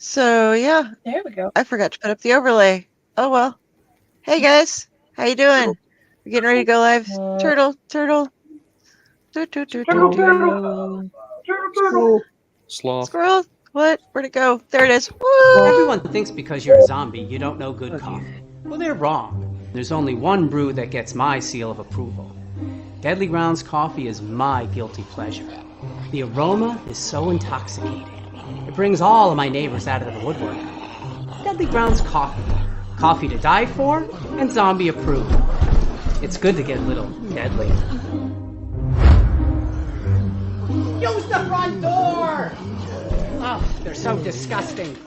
So yeah, There we go. I forgot to put up the overlay. Oh well. Hey guys, how you doing? We're getting ready to go live. Turtle, turtle. Do, do, do, do, Turtle, turtle, do. turtle, turtle. Sloth. Squirrel. What? Where'd it go? There it is. Woo! Everyone thinks because you're a zombie, you don't know good coffee. Well, they're wrong. There's only one brew that gets my seal of approval. Deadly Grounds coffee is my guilty pleasure. The aroma is so intoxicating. It brings all of my neighbors out of the woodwork. Deadly Grounds coffee. Coffee to die for and zombie approved. It's good to get a little deadly. Use the front door! Oh, they're so disgusting.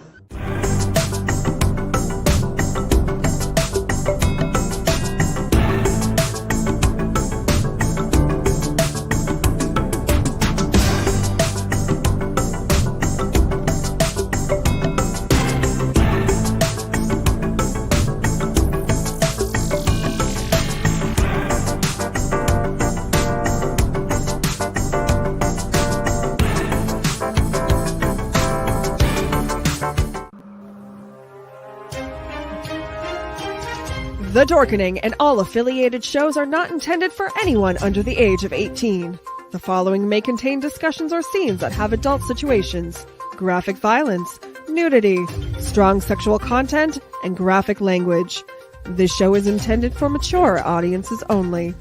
The Dorkening and all affiliated shows are not intended for anyone under the age of 18. The following may contain discussions or scenes that have adult situations, graphic violence, nudity, strong sexual content, and graphic language. This show is intended for mature audiences only.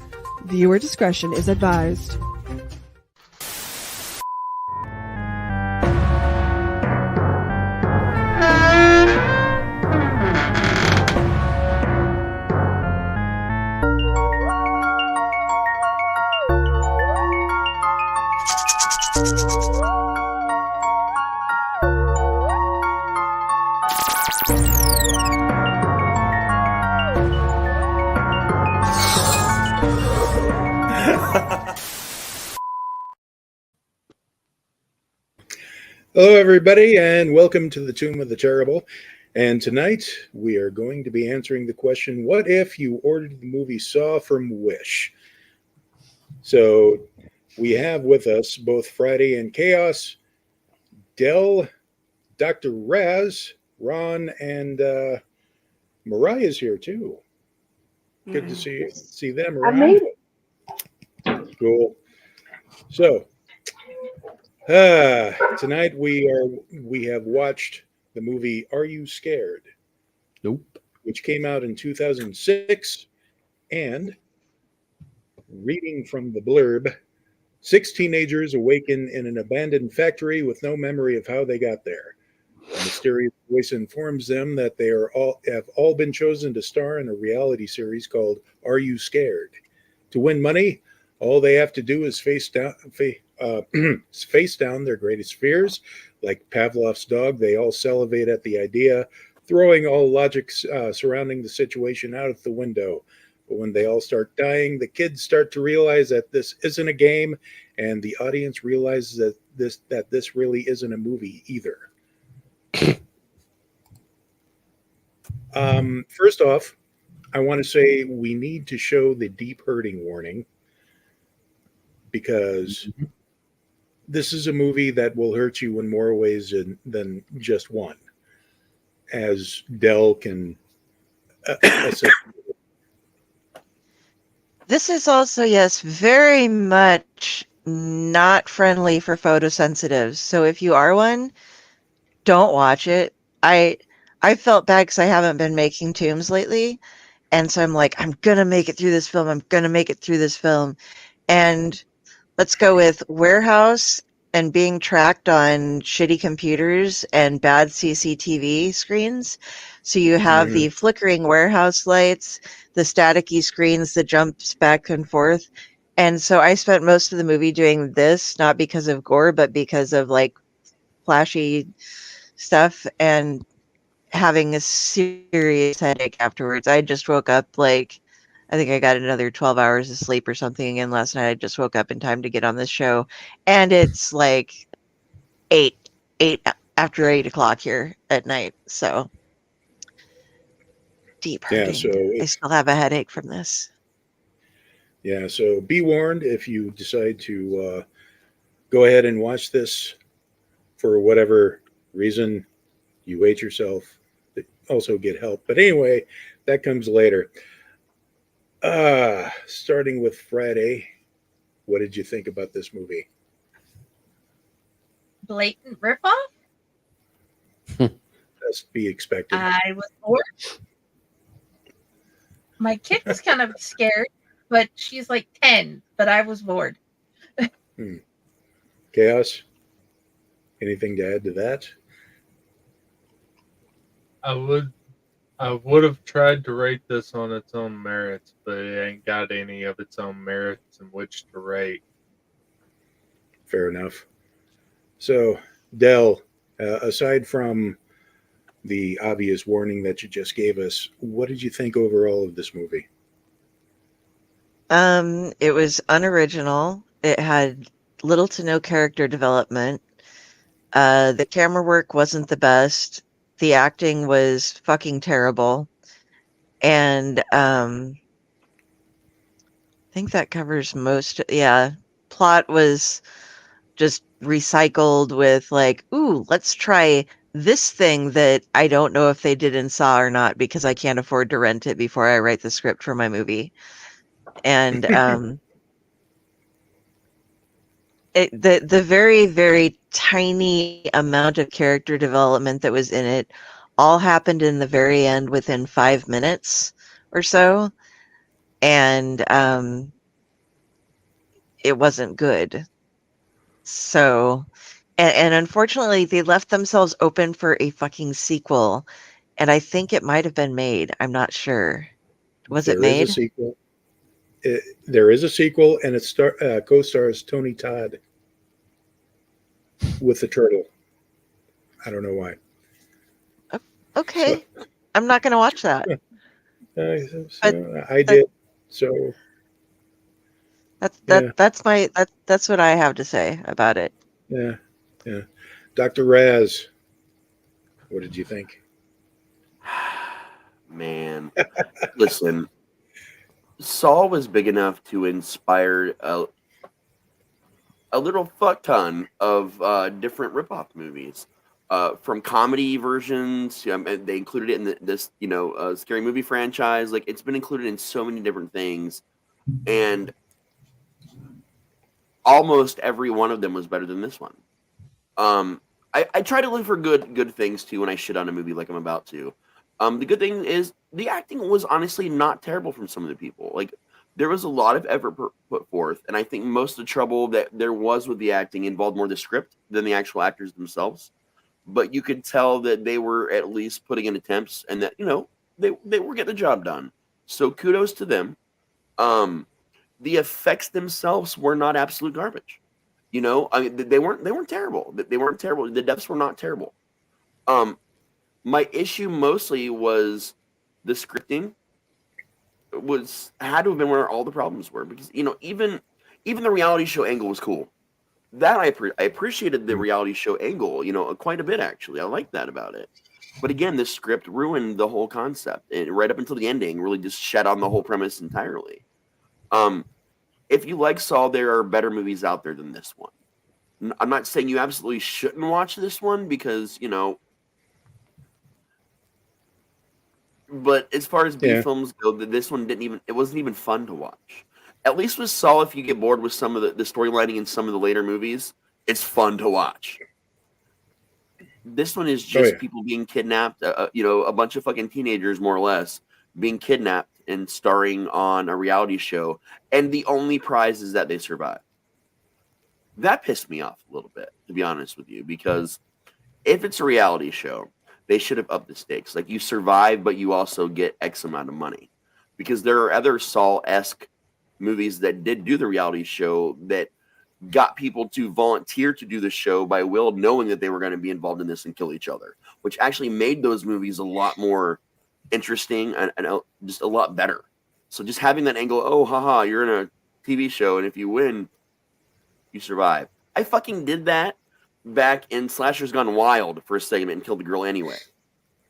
Viewer discretion is advised. Hello, everybody, and welcome to the Tomb of the Terrible. And tonight we are going to be answering the question, what if you ordered the movie Saw from Wish? So we have with us both Friday and Chaos, Del, Dr. Raz, Ron, and Mariah's here too. Good to see them around. I made it. Cool. So tonight we have watched the movie Are You Scared? Nope. Which came out in 2006, and reading from the blurb, 6 teenagers awaken in an abandoned factory with no memory of how they got there. A mysterious voice informs them that they have all been chosen to star in a reality series called Are You Scared? To win money, all they have to do is face down their greatest fears. Like Pavlov's dog, they all salivate at the idea, throwing all logic surrounding the situation out of the window. But when they all start dying, the kids start to realize that this isn't a game, and the audience realizes that this really isn't a movie either. First off, I want to say we need to show the deep hurting warning, because this is a movie that will hurt you in more ways than just one, as Del can This is also, yes, very much not friendly for photosensitives. So if you are one, don't watch it. I felt bad because I haven't been making tombs lately. And so I'm like, I'm going to make it through this film. I'm going to make it through this film. And let's go with warehouse and being tracked on shitty computers and bad CCTV screens. So you have the flickering warehouse lights, the staticky screens that jumps back and forth. And so I spent most of the movie doing this, not because of gore, but because of like flashy stuff and having a serious headache afterwards. I just woke up I think I got another 12 hours of sleep or something again last night. I just woke up in time to get on this show. And it's like 8 after 8 o'clock here at night. So deep hurting. Yeah, so I still have a headache from this. Yeah, so be warned if you decide to go ahead and watch this for whatever reason. you hate yourself, but also get help. But anyway, that comes later. Starting with Friday, what did you think about this movie? Blatant ripoff. That's to be expected. I was bored. My kid was kind of scared, but she's like 10. But I was bored. Chaos? Anything to add to that? I would have tried to rate this on its own merits, but it ain't got any of its own merits in which to rate. Fair enough. So, Del, aside from the obvious warning that you just gave us, what did you think overall of this movie? It was unoriginal. It had little to no character development. The camera work wasn't the best. The acting was fucking terrible. And I think that covers most. Yeah, plot was just recycled with like, ooh, let's try this thing that I don't know if they did in Saw or not because I can't afford to rent it before I write the script for my movie. And the very, very tiny amount of character development that was in it all happened in the very end within 5 minutes or so. And it wasn't good. So, and unfortunately, they left themselves open for a fucking sequel. And I think it might have been made. I'm not sure. Was it There is made? a sequel. There is a sequel, and it co-stars Tony Todd with the turtle. I don't know why. Okay. I'm not going to watch that. I did. So That's what I have to say about it. yeah. Dr. Raz, what did you think? Man, listen, Saw was big enough to inspire a little fuck ton of different ripoff movies. From comedy versions, and they included it in this scary movie franchise. Like, it's been included in so many different things, and almost every one of them was better than this one. I try to look for good things too when I shit on a movie like I'm about to. The good thing is the acting was honestly not terrible from some of the people. Like, there was a lot of effort put forth, and I think most of the trouble that there was with the acting involved more the script than the actual actors themselves. But you could tell that they were at least putting in attempts, and that they were getting the job done. So kudos to them. The effects themselves were not absolute garbage. I mean, they weren't terrible. They weren't terrible. The deaths were not terrible. My issue mostly was the scripting had to have been where all the problems were, because even the reality show angle was cool. That I appreciated the reality show angle, quite a bit actually. I like that about it. But again, the script ruined the whole concept, and right up until the ending, really just shed on the whole premise entirely. If you like Saw, there are better movies out there than this one. I'm not saying you absolutely shouldn't watch this one because but as far as B films go, this one it wasn't even fun to watch. At least with Saw, if you get bored with some of the storylining in some of the later movies, it's fun to watch. This one is just people being kidnapped, a bunch of fucking teenagers, more or less, being kidnapped and starring on a reality show, and the only prize is that they survive. That pissed me off a little bit, to be honest with you, because if it's a reality show, they should have upped the stakes. Like, you survive, but you also get X amount of money. Because there are other Saw-esque movies that did do the reality show that got people to volunteer to do the show by will, knowing that they were going to be involved in this and kill each other, which actually made those movies a lot more interesting and just a lot better. So just having that angle, oh, haha, you're in a TV show, and if you win, you survive. I fucking did that back in Slashers Gone Wild for a segment and killed the girl anyway.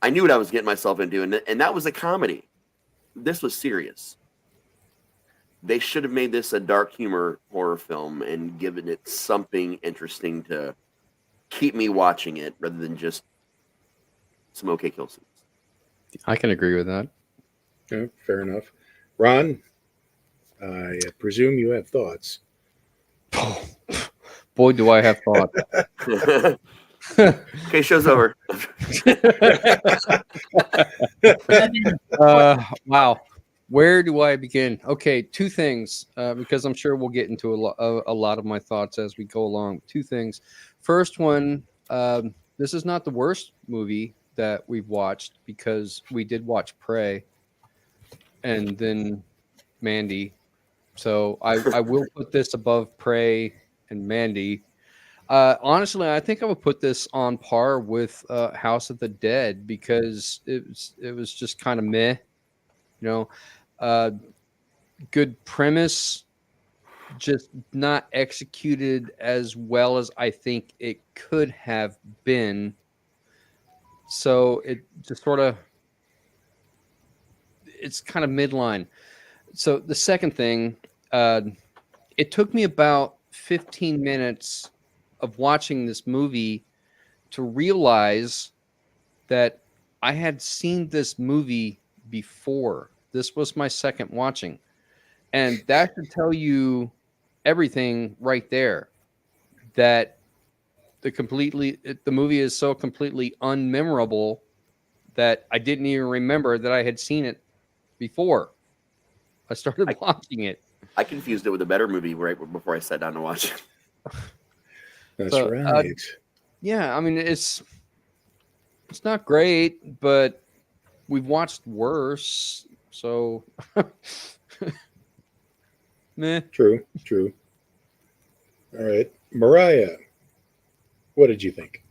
I knew what I was getting myself into, and that was a comedy. This was serious. They should have made this a dark humor horror film and given it something interesting to keep me watching it rather than just some okay kill scenes. I can agree with that. Yeah, fair enough. Ron, I presume you have thoughts. Oh, boy, do I have thoughts. Okay, show's over. Wow. Where do I begin? Okay, two things, because I'm sure we'll get into a lot of my thoughts as we go along. Two things. First one, this is not the worst movie that we've watched because we did watch Prey and then Mandy. So I will put this above Prey and Mandy. Honestly, I think I would put this on par with House of the Dead because it was just kind of meh, you know. Good premise, just not executed as well as I think it could have been. So it just sort of, it's kind of midline. So the second thing, it took me about 15 minutes of watching this movie to realize that I had seen this movie before. This was my second watching. And that should tell you everything right there. That the movie is so completely unmemorable that I didn't even remember that I had seen it before I started watching it. I confused it with a better movie right before I sat down to watch it. That's right. Yeah, I mean it's not great, but we've watched worse. So meh. True. All right. Mariah, what did you think?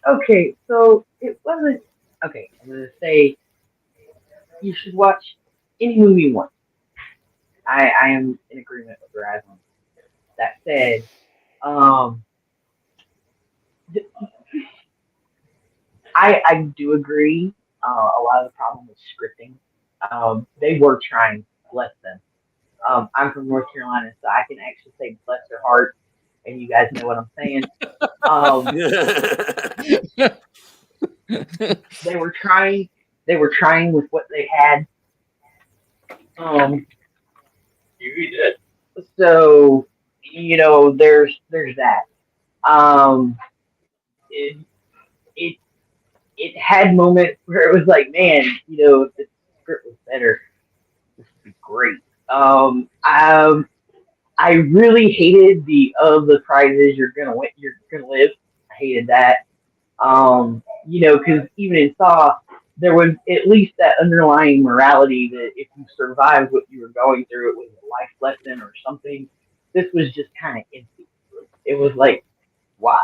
Okay, so it wasn't. Okay, I'm going to say you should watch any movie you want. I am in agreement with Raz on that. Said, I do agree. A lot of the problem was scripting. They were trying, bless them. I'm from North Carolina, so I can actually say bless their heart, and you guys know what I'm saying. They were trying. They were trying with what they had. So there's that. It had moments where it was like, man, if the script was better, this would be great. I really hated the prizes you're gonna win, you're gonna live. I hated that. Because even in Saw, there was at least that underlying morality that if you survived what you were going through, it was a life lesson or something. This was just kind of empty. It was like, why?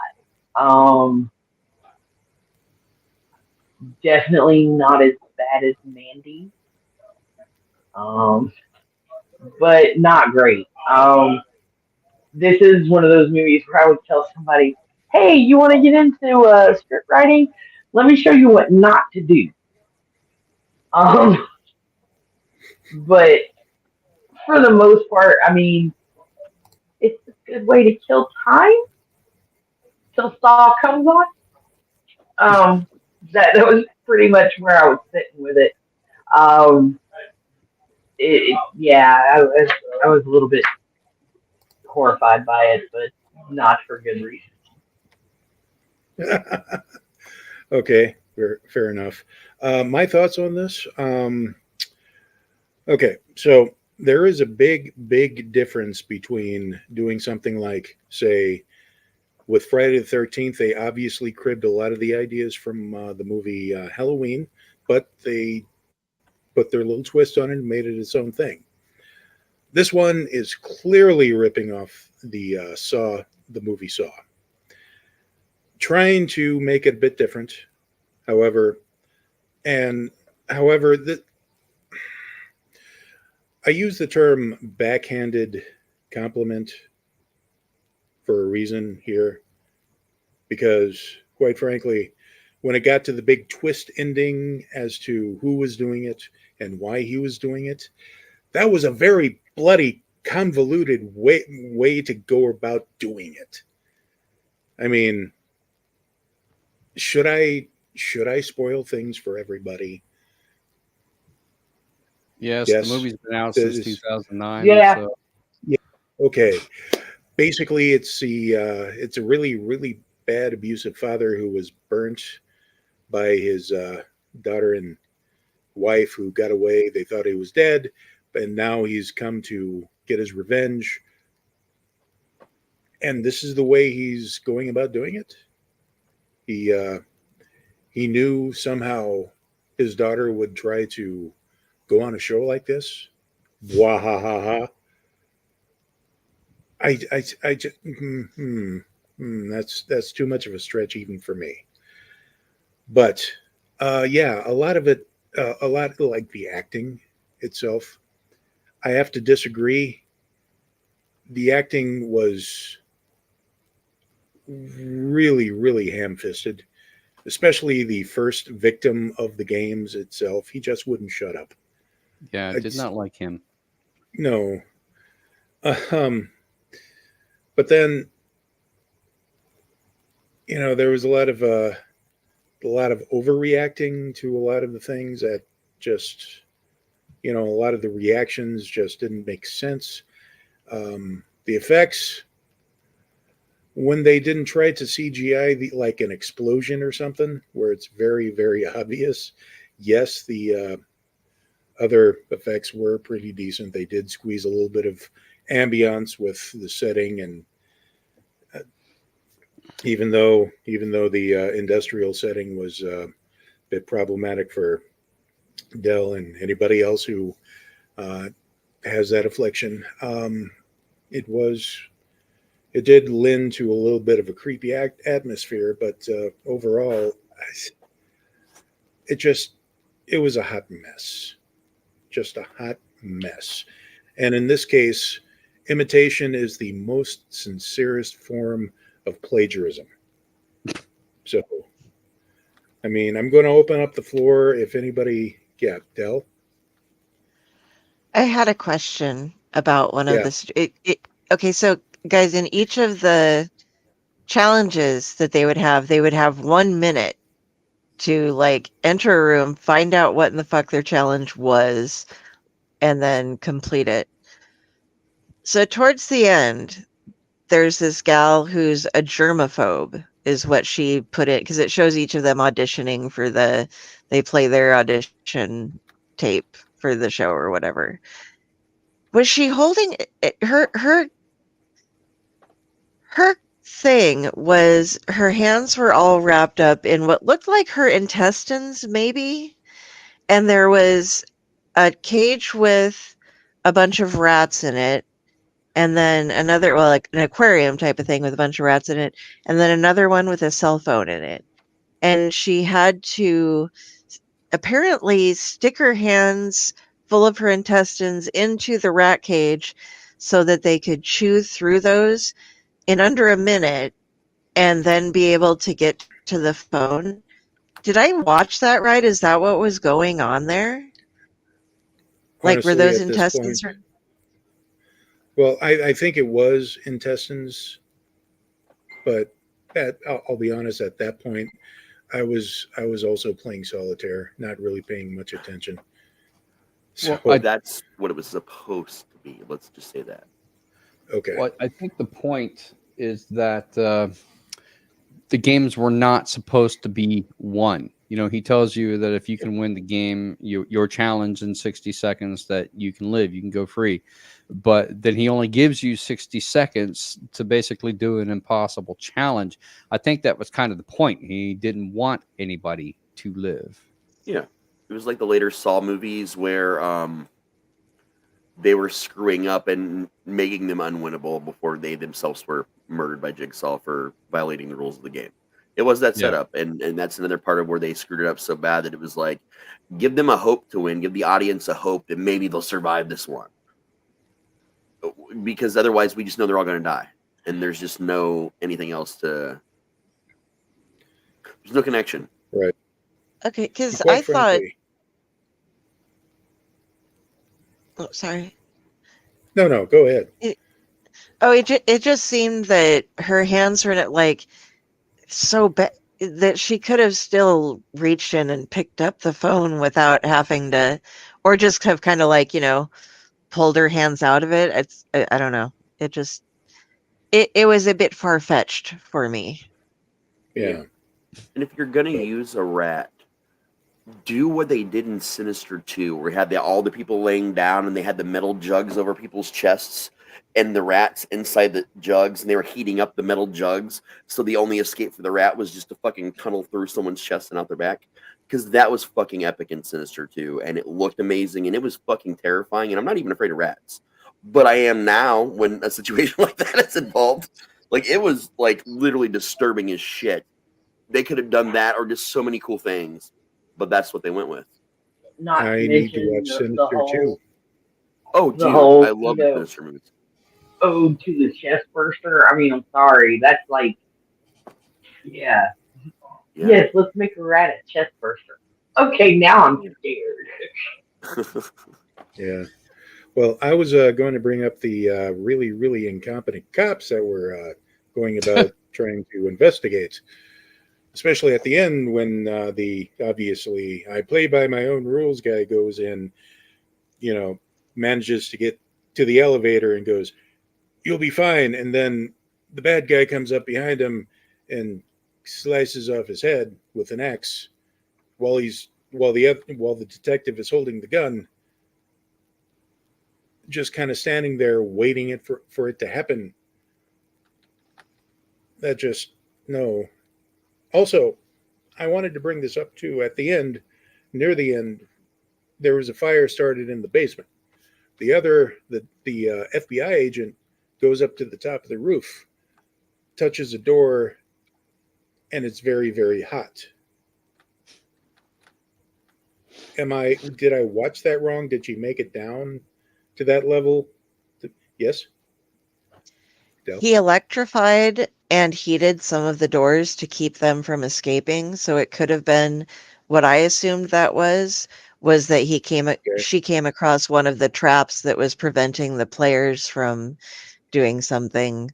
Definitely not as bad as Mandy. But not great. This is one of those movies where I would tell somebody, hey, you want to get into script writing? Let me show you what not to do. But for the most part, I mean, it's a good way to kill time till Saw comes on. That was pretty much where I was sitting with it. Yeah, I was a little bit horrified by it, but not for good reason. Okay, fair enough. My thoughts on this. Okay, so there is a big difference between doing something like, say, with Friday the 13th, they obviously cribbed a lot of the ideas from the movie Halloween, but they put their little twist on it and made it its own thing. This one is clearly ripping off the movie Saw, trying to make it a bit different. However, I use the term backhanded compliment for a reason here, because quite frankly, when it got to the big twist ending as to who was doing it and why he was doing it, that was a very bloody, convoluted way to go about doing it. I mean, should I should I spoil things for everybody? Yes, Yes. the movie's been out This- since 2009. Yeah. So Okay. Basically, it's a really, really bad abusive father who was burnt by his daughter and wife who got away. They thought he was dead, and now he's come to get his revenge. And this is the way he's going about doing it. He knew somehow his daughter would try to go on a show like this. Wahahaha. I just that's too much of a stretch even for me. But yeah, a lot of it, a lot like the acting itself, I have to disagree. The acting was really, really ham-fisted, especially the first victim of the games itself. He just wouldn't shut up. yeah, I did not like him. No. But then, there was a lot of overreacting to a lot of the things that just, a lot of the reactions just didn't make sense. The effects, when they didn't try to CGI like an explosion or something, where it's very, very obvious. Yes, the other effects were pretty decent. They did squeeze a little bit of ambiance with the setting, and even though the industrial setting was a bit problematic for Dell and anybody else who has that affliction, it did lend to a little bit of a creepy atmosphere, but overall, it was a hot mess, just a hot mess. And in this case, imitation is the most sincerest form of plagiarism. So, I mean, I'm going to open up the floor if anybody, Dell. I had a question about one of Yeah. the. Okay, so guys, in each of the challenges that they would have 1 minute to like enter a room, find out what in the fuck their challenge was, and then complete it. So towards the end, there's this gal who's a germaphobe, is what she put it, because it shows each of them auditioning for they play their audition tape for the show or whatever. Was she holding her thing was her hands were all wrapped up in what looked like her intestines, maybe, and there was a cage with a bunch of rats in it, and then another, well, like an aquarium type of thing with a bunch of rats in it, and then another one with a cell phone in it. And she had to apparently stick her hands full of her intestines into the rat cage so that they could chew through those in under a minute and then be able to get to the phone. Did I watch that right? Is that what was going on there? Like, were Honestly, those at this intestines? point, well, I think it was intestines, but I'll be honest. At that point, I was also playing solitaire, not really paying much attention. So That's what it was supposed to be. Let's just say that. okay, Well, I think the point is that the games were not supposed to be won. He tells you that if you can win the game, your challenge in 60 seconds, that you can live, you can go free. But then he only gives you 60 seconds to basically do an impossible challenge. I think that was kind of the point. He didn't want anybody to live. Yeah. It was like the later Saw movies where they were screwing up and making them unwinnable before they themselves were murdered by Jigsaw for violating the rules of the game. It was that setup, and that's another part of where they screwed it up so bad that it was like, give them a hope to win, give the audience a hope that maybe they'll survive this one. Because otherwise we just know they're all going to die. And there's just no anything else there's no connection. right. Okay, because Quite I thought. frankly- Oh, sorry. No, go ahead. It just seemed that her hands were like so bad. that she could have still reached in and picked up the phone without having to, or just have kind of like, pulled her hands out of it. I don't know. It just, it was a bit far-fetched for me. Yeah. And if you're gonna use a rat, do what they did in Sinister 2, where we had all the people laying down and they had the metal jugs over people's chests and the rats inside the jugs, and they were heating up the metal jugs, so the only escape for the rat was just to fucking tunnel through someone's chest and out their back. Because that was fucking epic in Sinister 2, and it looked amazing, and it was fucking terrifying, and I'm not even afraid of rats. But I am now when a situation like that is involved. Like, it was, like, literally disturbing as shit. They could have done that or just so many cool things, but that's what they went with. Not I to need to mention watch the Sinister whole, too. Oh, the dude, whole, I love the Sinister movies. ode to the chest burster. I mean, I'm sorry. That's like, yeah. Yes, let's make a rat a chest burster. Okay, now I'm scared. Yeah. Well, I was going to bring up the really, really incompetent cops that were going about trying to investigate, especially at the end when the obviously I play by my own rules guy goes in, manages to get to the elevator and goes, "You'll be fine," and then the bad guy comes up behind him and slices off his head with an axe while the detective is holding the gun, just kind of standing there waiting for it to happen. That just, no. Also, I wanted to bring this up too. At the end, near the end, there was a fire started in the basement. The FBI agent goes up to the top of the roof, touches a door, and it's very, very hot. Did I watch that wrong? Did she make it down to that level? Yes? Del? He electrified and heated some of the doors to keep them from escaping. So it could have been what I assumed that was that she came across one of the traps that was preventing the players from doing something,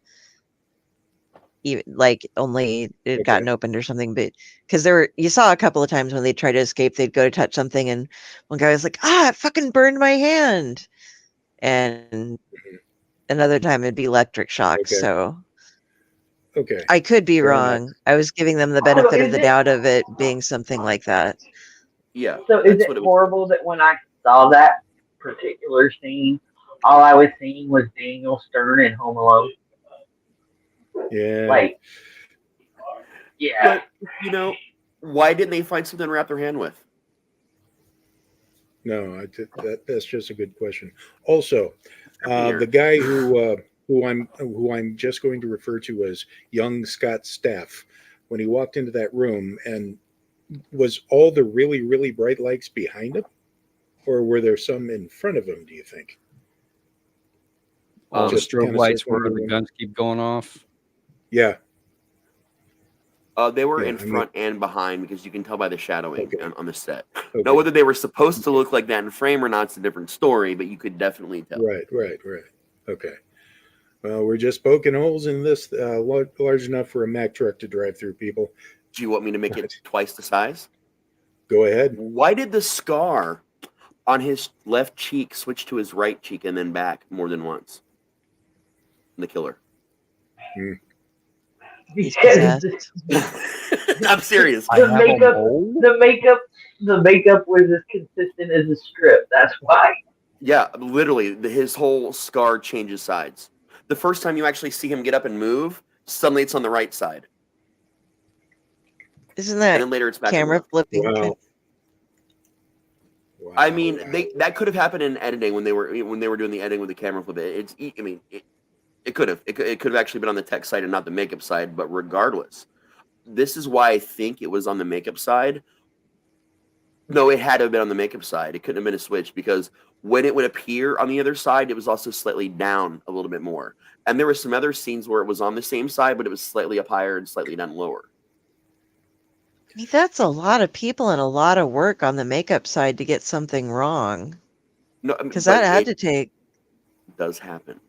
like only it gotten opened or something. But because you saw a couple of times when they tried to escape, they'd go to touch something, and one guy was like, "Ah, it fucking burned my hand," and another time it'd be electric shock. Okay. So Okay. I could be Fair wrong. enough. I was giving them the benefit of the doubt of it being something like that. Yeah. So is it horrible that when I saw that particular scene, all I was seeing was Daniel Stern in Home Alone? Yeah. Like, yeah. But, why didn't they find something to wrap their hand with? No, that's just a good question. Also, the guy who I'm just going to refer to as young Scott Staff, when he walked into that room, and was all the really, really bright lights behind him, or were there some in front of him, do you think? All the Just strobe kinda lights circling where the the room. guns keep going off. Yeah. They were Yeah, in front and behind, because you can tell by the shadowing on the set. Okay. Now, whether they were supposed to look like that in frame or not, it's a different story, but you could definitely tell. Right. Okay. Well, we're just poking holes in this large enough for a Mack truck to drive through, people. Do you want me to make it twice the size? Go ahead. Why did the scar on his left cheek switch to his right cheek and then back more than once? The killer. Because I'm serious. the makeup was as consistent as the strip. That's why. Yeah, literally, his whole scar changes sides. The first time you actually see him get up and move, suddenly it's on the right side. Isn't that and then later it's back camera flipping? Wow. I mean, that could have happened in editing when they were doing the editing with the camera flip. It could have actually been on the tech side and not the makeup side. But regardless, this is why I think it was on the makeup side. No, it had to have been on the makeup side. It couldn't have been a switch, because when it would appear on the other side, it was also slightly down a little bit more. And there were some other scenes where it was on the same side, but it was slightly up higher and slightly down lower. I mean, that's a lot of people and a lot of work on the makeup side to get something wrong. No, because that had to take. Does happen.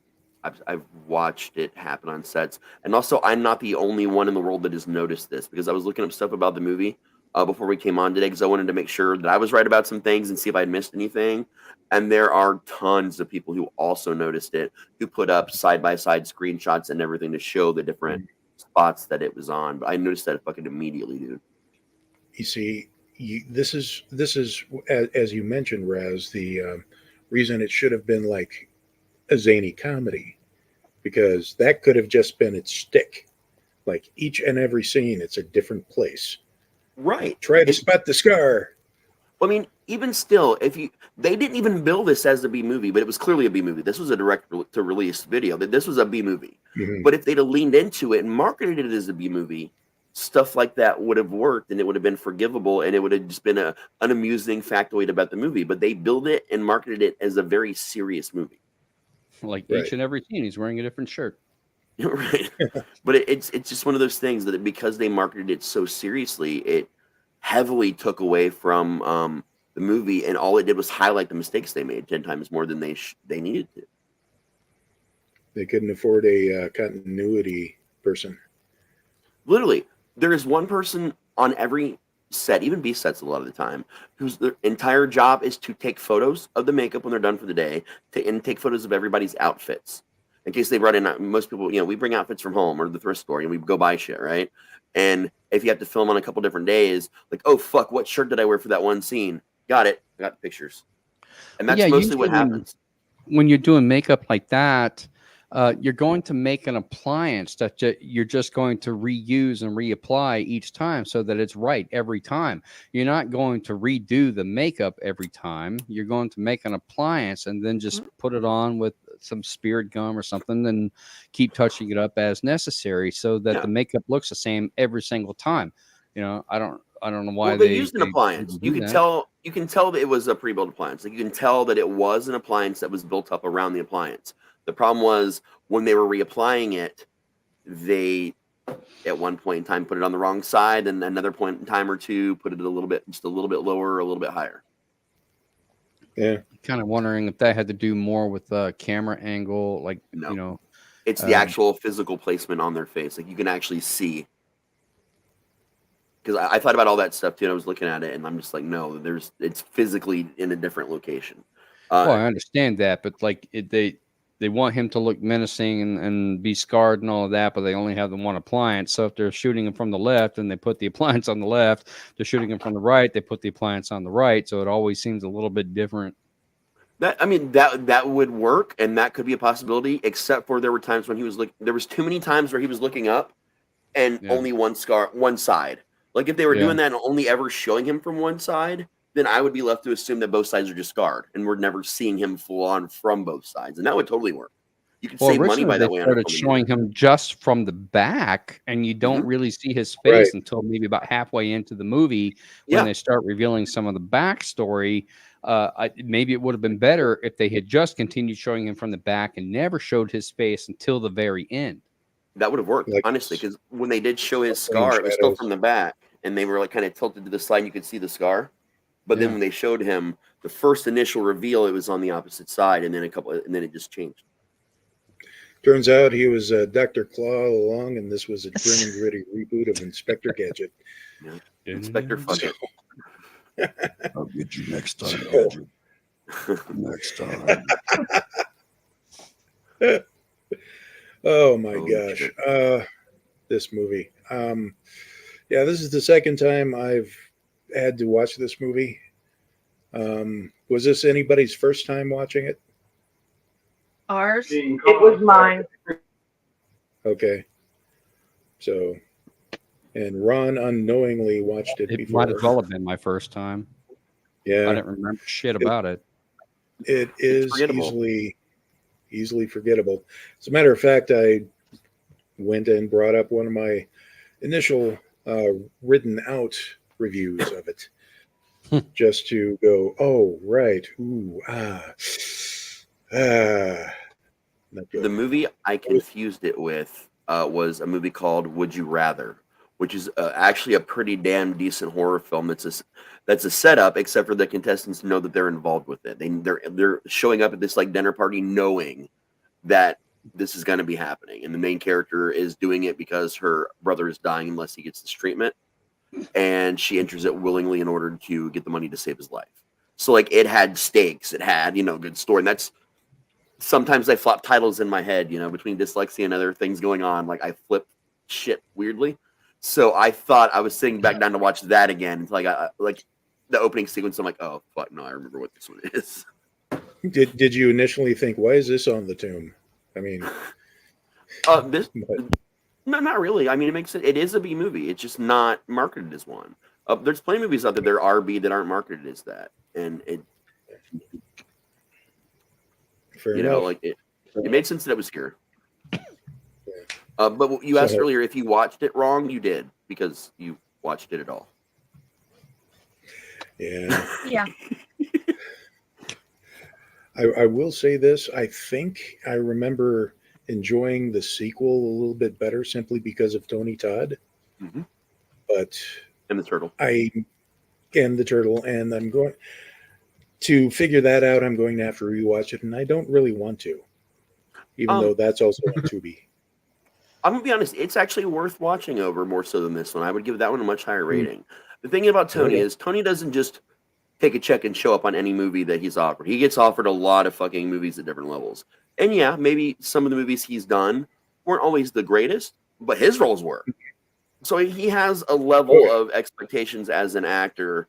I've watched it happen on sets, and also I'm not the only one in the world that has noticed this because I was looking up stuff about the movie before we came on today because I wanted to make sure that I was right about some things and see if I'd missed anything. And there are tons of people who also noticed it, who put up side by side screenshots and everything to show the different spots that it was on. But I noticed that fucking immediately, dude. You see, this is as you mentioned, Raz, the reason it should have been like a zany comedy, because that could have just been its shtick. Like each and every scene, it's a different place. Right. Try to spot the scar. I mean, even still, they didn't even bill this as a B movie, but it was clearly a B movie. This was a direct to release video. This was a B movie. Mm-hmm. But if they'd have leaned into it and marketed it as a B movie, stuff like that would have worked and it would have been forgivable and it would have just been an amusing factoid about the movie. But they billed it and marketed it as a very serious movie. Like each and every scene, he's wearing a different shirt. Right. But it's just one of those things that because they marketed it so seriously, it heavily took away from the movie, and all it did was highlight the mistakes they made 10 times more than they needed to. They couldn't afford a continuity person. Literally, there is one person on every set, even B sets a lot of the time, whose their entire job is to take photos of the makeup when they're done for the day, and take photos of everybody's outfits. In case they brought in, most people, we bring outfits from home or the thrift store and we go buy shit, right? And if you have to film on a couple different days, like, oh, fuck, what shirt did I wear for that one scene? Got it. I got the pictures. And that's mostly what happens. When you're doing makeup like that, you're going to make an appliance that you're just going to reuse and reapply each time so that it's right every time. You're not going to redo the makeup every time. You're going to make an appliance and then just put it on with some spirit gum or something and keep touching it up as necessary so that the makeup looks the same every single time. I don't know why they used an appliance. You can tell that it was a pre-built appliance. Like you can tell that it was an appliance that was built up around the appliance. The problem was when they were reapplying it, they at one point in time put it on the wrong side, and another point in time or two put it just a little bit lower, a little bit higher. Yeah. Kind of wondering if that had to do more with the camera angle, like no. It's the actual physical placement on their face. Like you can actually see. Because I thought about all that stuff too, and I was looking at it, and I'm just like, no, it's physically in a different location. Well, I understand that, but like they want him to look menacing and be scarred and all of that, but they only have the one appliance. So if they're shooting him from the left and they put the appliance on the left, they're shooting him from the right, they put the appliance on the right. So it always seems a little bit different. That would work, and that could be a possibility, except for there were times when there was too many times where he was looking up and only one side. Like if they were doing that and only ever showing him from one side, then I would be left to assume that both sides are just scarred and we're never seeing him full on from both sides. And that would totally work. You could save money by that way. They started showing him just from the back, and you don't really see his face until maybe about halfway into the movie when they start revealing some of the backstory. Maybe it would have been better if they had just continued showing him from the back and never showed his face until the very end. That would have worked, honestly, because when they did show his scar, it was still from the back, and they were like kind of tilted to the side, and you could see the scar. But then when they showed him the first initial reveal, it was on the opposite side, and then it just changed. Turns out he was Dr. Claw all along, and this was a grim and gritty reboot of Inspector Gadget. Yeah. Inspector Fudget. I'll get you next time, Gadget. Next time. Oh my gosh. This movie. This is the second time I've had to watch this movie. Was this anybody's first time watching it? Ours. It was mine. Okay. So, and Ron unknowingly watched it before. Might as well have been my first time. Yeah. I didn't remember shit about it. It is easily forgettable. As a matter of fact, I went and brought up one of my initial written out reviews of it just to go, oh, right. Ooh, The movie I confused it with was a movie called Would You Rather, which is actually a pretty damn decent horror film. That's a setup, except for the contestants know that they're involved with it. They're showing up at this like dinner party knowing that this is going to be happening, and the main character is doing it because her brother is dying unless he gets this treatment, and she enters it willingly in order to get the money to save his life. So like it had stakes, it had good story, and that's sometimes I flop titles in my head, between dyslexia and other things going on, like I flip shit weirdly. So I thought I was sitting back down to watch that again until I got like the opening sequence. I'm like, oh fuck no, I remember what this one is. Did you initially think, why is this on the tomb? I mean, this no, not really. I mean, it is a B movie. It's just not marketed as one. There's plenty of movies out there are B that aren't marketed as that, and it. Fair enough. Like it made sense that it was here. But you asked earlier if you watched it wrong. You did, because you watched it at all. Yeah. Yeah. I will say this. I think I remember enjoying the sequel a little bit better simply because of Tony Todd. Mm-hmm. But and the turtle. And I'm going to figure that out. I'm going to have to rewatch it, and I don't really want to, even though that's also on Tubi. I'm gonna be honest, it's actually worth watching over more so than this one. I would give that one a much higher rating. The thing about Tony is Tony doesn't just take a check and show up on any movie that he's offered. He gets offered a lot of fucking movies at different levels. And yeah, maybe some of the movies he's done weren't always the greatest, but his roles were. So he has a level of expectations as an actor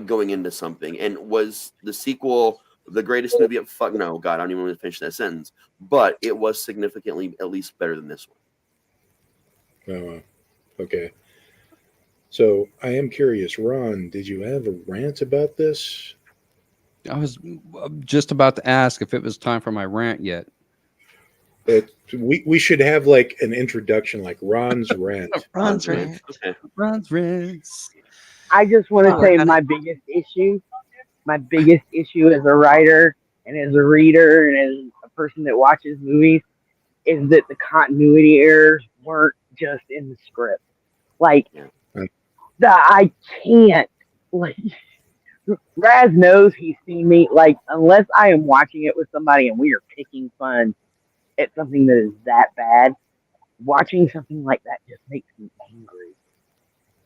going into something. And was the sequel the greatest movie? Fuck no, God, I don't even want to finish that sentence. But it was significantly at least better than this one. Oh, okay. So I am curious, Ron, did you have a rant about this? I was just about to ask if it was time for my rant yet. We should have like an introduction, like Ron's rant. Ron's rant. Okay. Ron's rants. I just want to say my biggest issue as a writer and as a reader and as a person that watches movies is that the continuity errors weren't just in the script. Like, I can't, like, Raz knows he's seen me, like, unless I am watching it with somebody and we are picking fun at something that is that bad, watching something like that just makes me angry.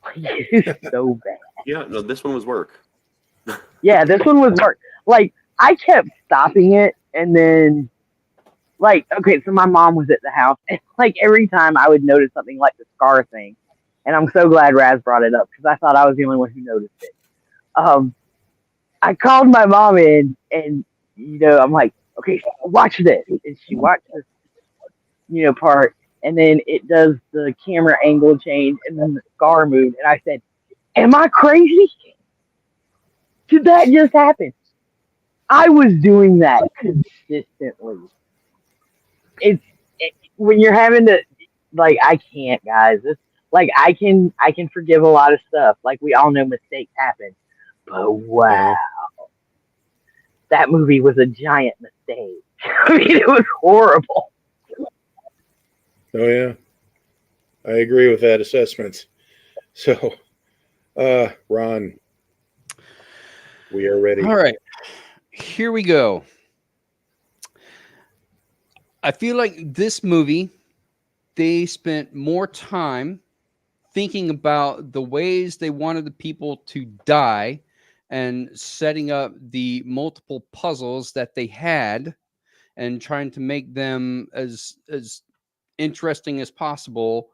Like, it's so bad. Yeah, no, this one was work. Yeah, this one was work. Like, I kept stopping it, and then, like, okay, so my mom was at the house, and, like, every time I would notice something like the scar thing, and I'm so glad Raz brought it up, because I thought I was the only one who noticed it. I called my mom in, and, I'm like, okay, watch this. And she watched this, part, and then it does the camera angle change, and then the scar moved, and I said, am I crazy? Did that just happen? I was doing that consistently. When you're having to, like, I can't, guys. Like, I can forgive a lot of stuff. Like, we all know mistakes happen. But wow, that movie was a giant mistake. I mean, it was horrible. Oh yeah, I agree with that assessment. So, Ron, we are ready. All right, here we go. I feel like this movie, they spent more time thinking about the ways they wanted the people to die and setting up the multiple puzzles that they had and trying to make them as interesting as possible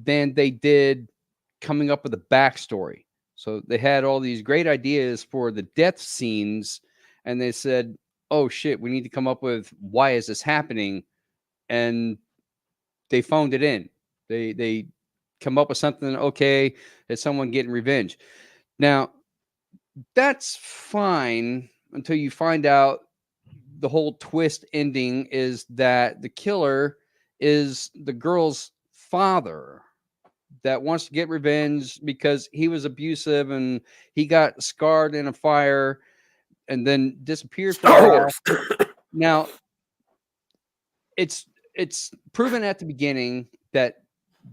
than they did coming up with a backstory. So they had all these great ideas for the death scenes, and they said, oh shit, we need to come up with why is this happening? And they phoned it in. They come up with something, okay, it's someone getting revenge. Now, that's fine until you find out the whole twist ending is that the killer is the girl's father that wants to get revenge because he was abusive and he got scarred in a fire and then disappeared from the Now, it's proven at the beginning that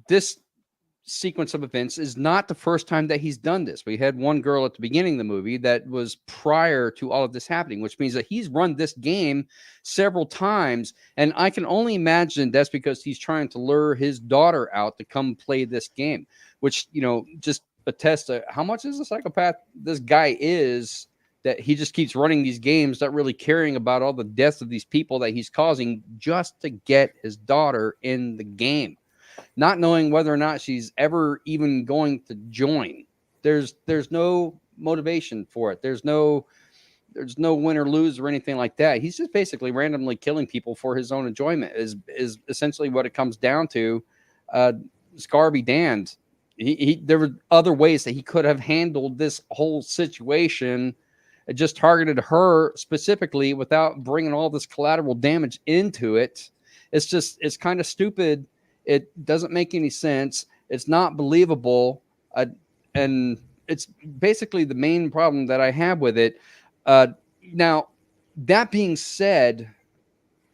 this sequence of events is not the first time that he's done this. We had one girl at the beginning of the movie that was prior to all of this happening, which means that he's run this game several times. And I can only imagine that's because he's trying to lure his daughter out to come play this game, which, you know, just attests to how much is a psychopath this guy is, that he just keeps running these games, not really caring about all the deaths of these people that he's causing just to get his daughter in the game, not knowing whether or not she's ever even going to join. There's no motivation for it. There's no win or lose or anything like that. He's just basically randomly killing people for his own enjoyment is essentially what it comes down to. Scar be damned. There were other ways that he could have handled this whole situation. It just targeted her specifically without bringing all this collateral damage into it. It's kind of stupid. It doesn't make any sense. It's not believable. And it's basically the main problem that I have with it. Now, that being said,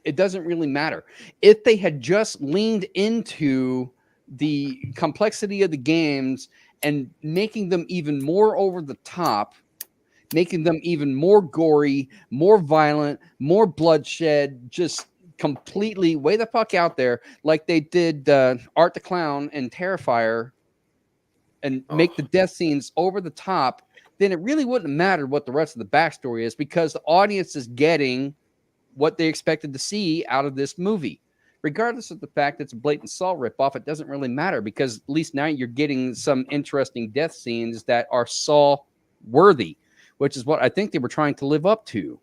it doesn't really matter. If they had just leaned into the complexity of the games and making them even more over the top, making them even more gory, more violent, more bloodshed, just completely way the fuck out there, like they did Art the Clown and Terrifier, and make the death scenes over the top, then it really wouldn't matter what the rest of the backstory is, because the audience is getting what they expected to see out of this movie. Regardless of the fact that it's a blatant Saw ripoff, it doesn't really matter, because at least now you're getting some interesting death scenes that are Saw worthy, which is what I think they were trying to live up to,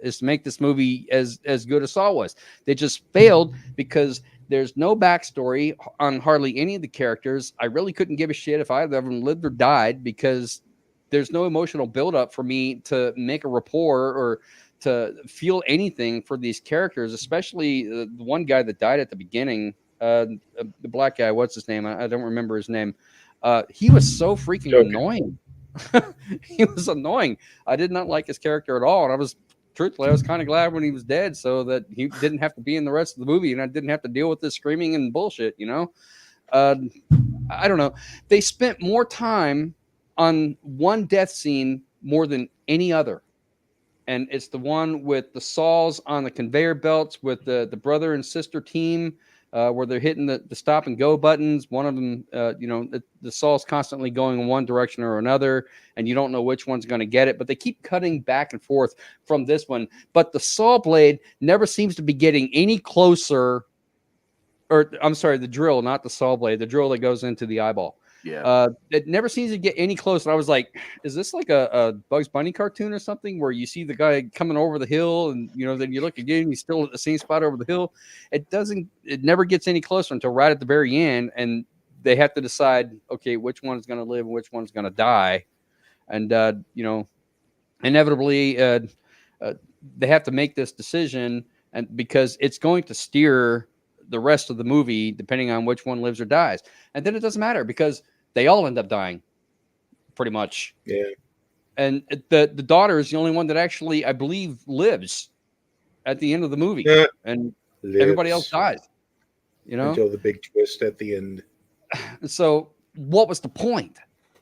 is to make this movie as good as Saw was. They just failed because there's no backstory on hardly any of the characters. I really couldn't give a shit if either of them lived or died, because there's no emotional buildup for me to make a rapport or to feel anything for these characters, especially the one guy that died at the beginning, the black guy. What's his name? I don't remember his name. He was so freaking annoying. He was annoying. I did not like his character at all. And I was kind of glad when he was dead, so that he didn't have to be in the rest of the movie and I didn't have to deal with this screaming and bullshit, you know? I don't know. They spent more time on one death scene more than any other. And it's the one with the saws on the conveyor belts with the brother and sister team, where they're hitting the stop and go buttons. One of them, the saw's constantly going in one direction or another, and you don't know which one's going to get it. But they keep cutting back and forth from this one. But the saw blade never seems to be getting any closer. Or I'm sorry, the drill, not the saw blade, the drill that goes into the eyeball. Yeah. It never seems to get any closer. I was like, is this like a Bugs Bunny cartoon or something, where you see the guy coming over the hill and, then you look again, he's still at the same spot over the hill. It never gets any closer until right at the very end. And they have to decide, okay, which one's going to live and which one's going to die. And, inevitably, they have to make this decision, and because it's going to steer the rest of the movie, depending on which one lives or dies. And then it doesn't matter, because they all end up dying pretty much. Yeah. And the daughter is the only one that actually, I believe, lives at the end of the movie. Yeah. And everybody else dies, until the big twist at the end. So what was the point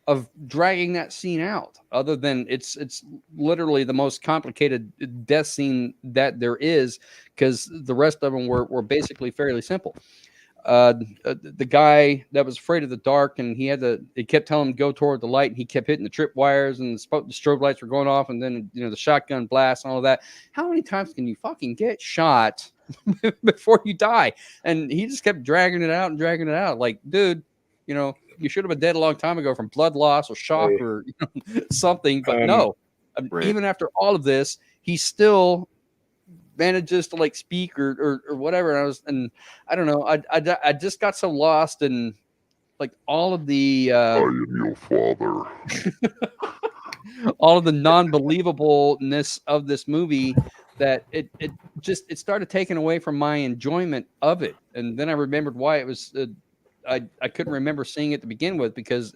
of dragging that scene out, other than it's literally the most complicated death scene that there is, because the rest of them were basically fairly simple. The guy that was afraid of the dark, and it kept telling him to go toward the light, and he kept hitting the trip wires, and the strobe lights were going off, and then the shotgun blast and all of that. How many times can you fucking get shot before you die? And he just kept dragging it out. Like, dude, you should have been dead a long time ago from blood loss or shock or something. But no, even after all of this, he still manages to speak or whatever. And I don't know. I just got so lost in all of the I am your father. all of the non-believableness of this movie, that it started taking away from my enjoyment of it. And then I remembered why it was. I couldn't remember seeing it to begin with, because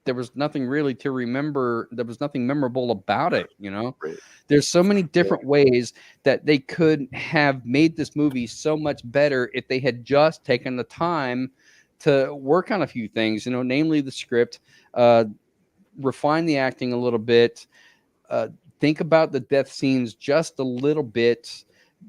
there was nothing really to remember. There was nothing memorable about it. There's so many different ways that they could have made this movie so much better if they had just taken the time to work on a few things, namely the script, refine the acting a little bit, think about the death scenes just a little bit,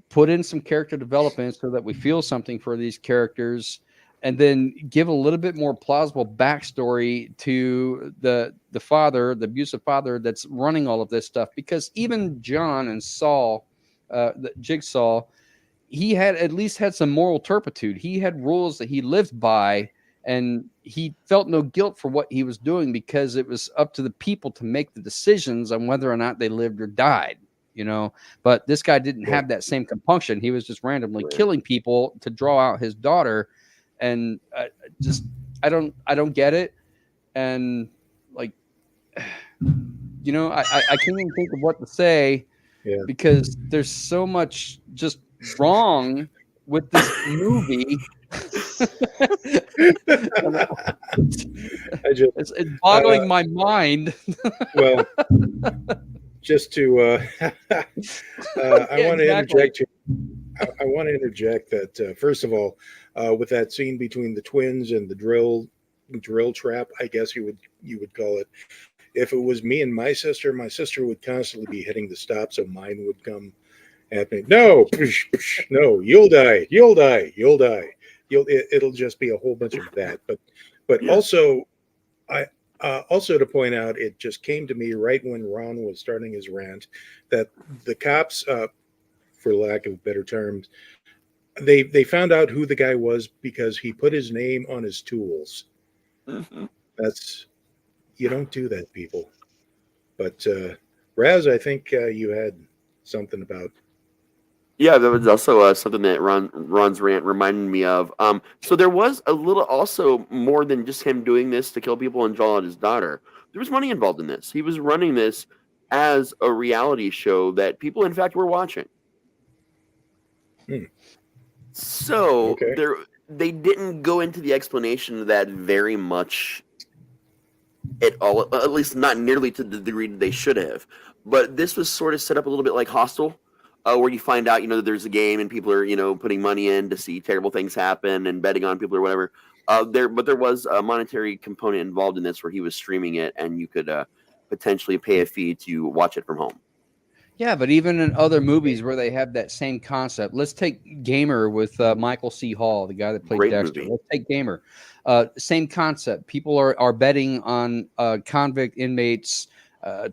put in some character development so that we feel something for these characters, and then give a little bit more plausible backstory to the father, the abusive father that's running all of this stuff. Because even John and Saul, the Jigsaw, he had at least had some moral turpitude. He had rules that he lived by, and he felt no guilt for what he was doing because it was up to the people to make the decisions on whether or not they lived or died. But this guy didn't have that same compunction. He was just randomly killing people to draw out his daughter, and I don't get it. And like, I can't even think of what to say, because there's so much just wrong with this movie. It's boggling my mind. Well, just to I want to interject. I want to interject that first of all, with that scene between the twins and the drill trap, I guess you would call it. If it was me and my sister would constantly be hitting the stop, so mine would come happening. No, no, you'll die. It'll just be a whole bunch of that. But also, also to point out, it just came to me right when Ron was starting his rant that the cops, for lack of better terms, they found out who the guy was because he put his name on his tools. Mm-hmm. You don't do that, people. But Raz, I think you had something about. Yeah, that was also something that Ron's rant reminded me of. So there was a little also more than just him doing this to kill people and draw out his daughter. There was money involved in this. He was running this as a reality show that people, in fact, were watching. So they didn't go into the explanation of that very much at all, at least not nearly to the degree that they should have. But this was sort of set up a little bit like Hostel. Where you find out, that there's a game and people are, putting money in to see terrible things happen and betting on people or whatever. But there was a monetary component involved in this where he was streaming it, and you could potentially pay a fee to watch it from home. Yeah, but even in other movies where they have that same concept, let's take Gamer with Michael C. Hall, the guy that played Great Dexter. movie. Let's take Gamer. Same concept. People are betting on convict inmates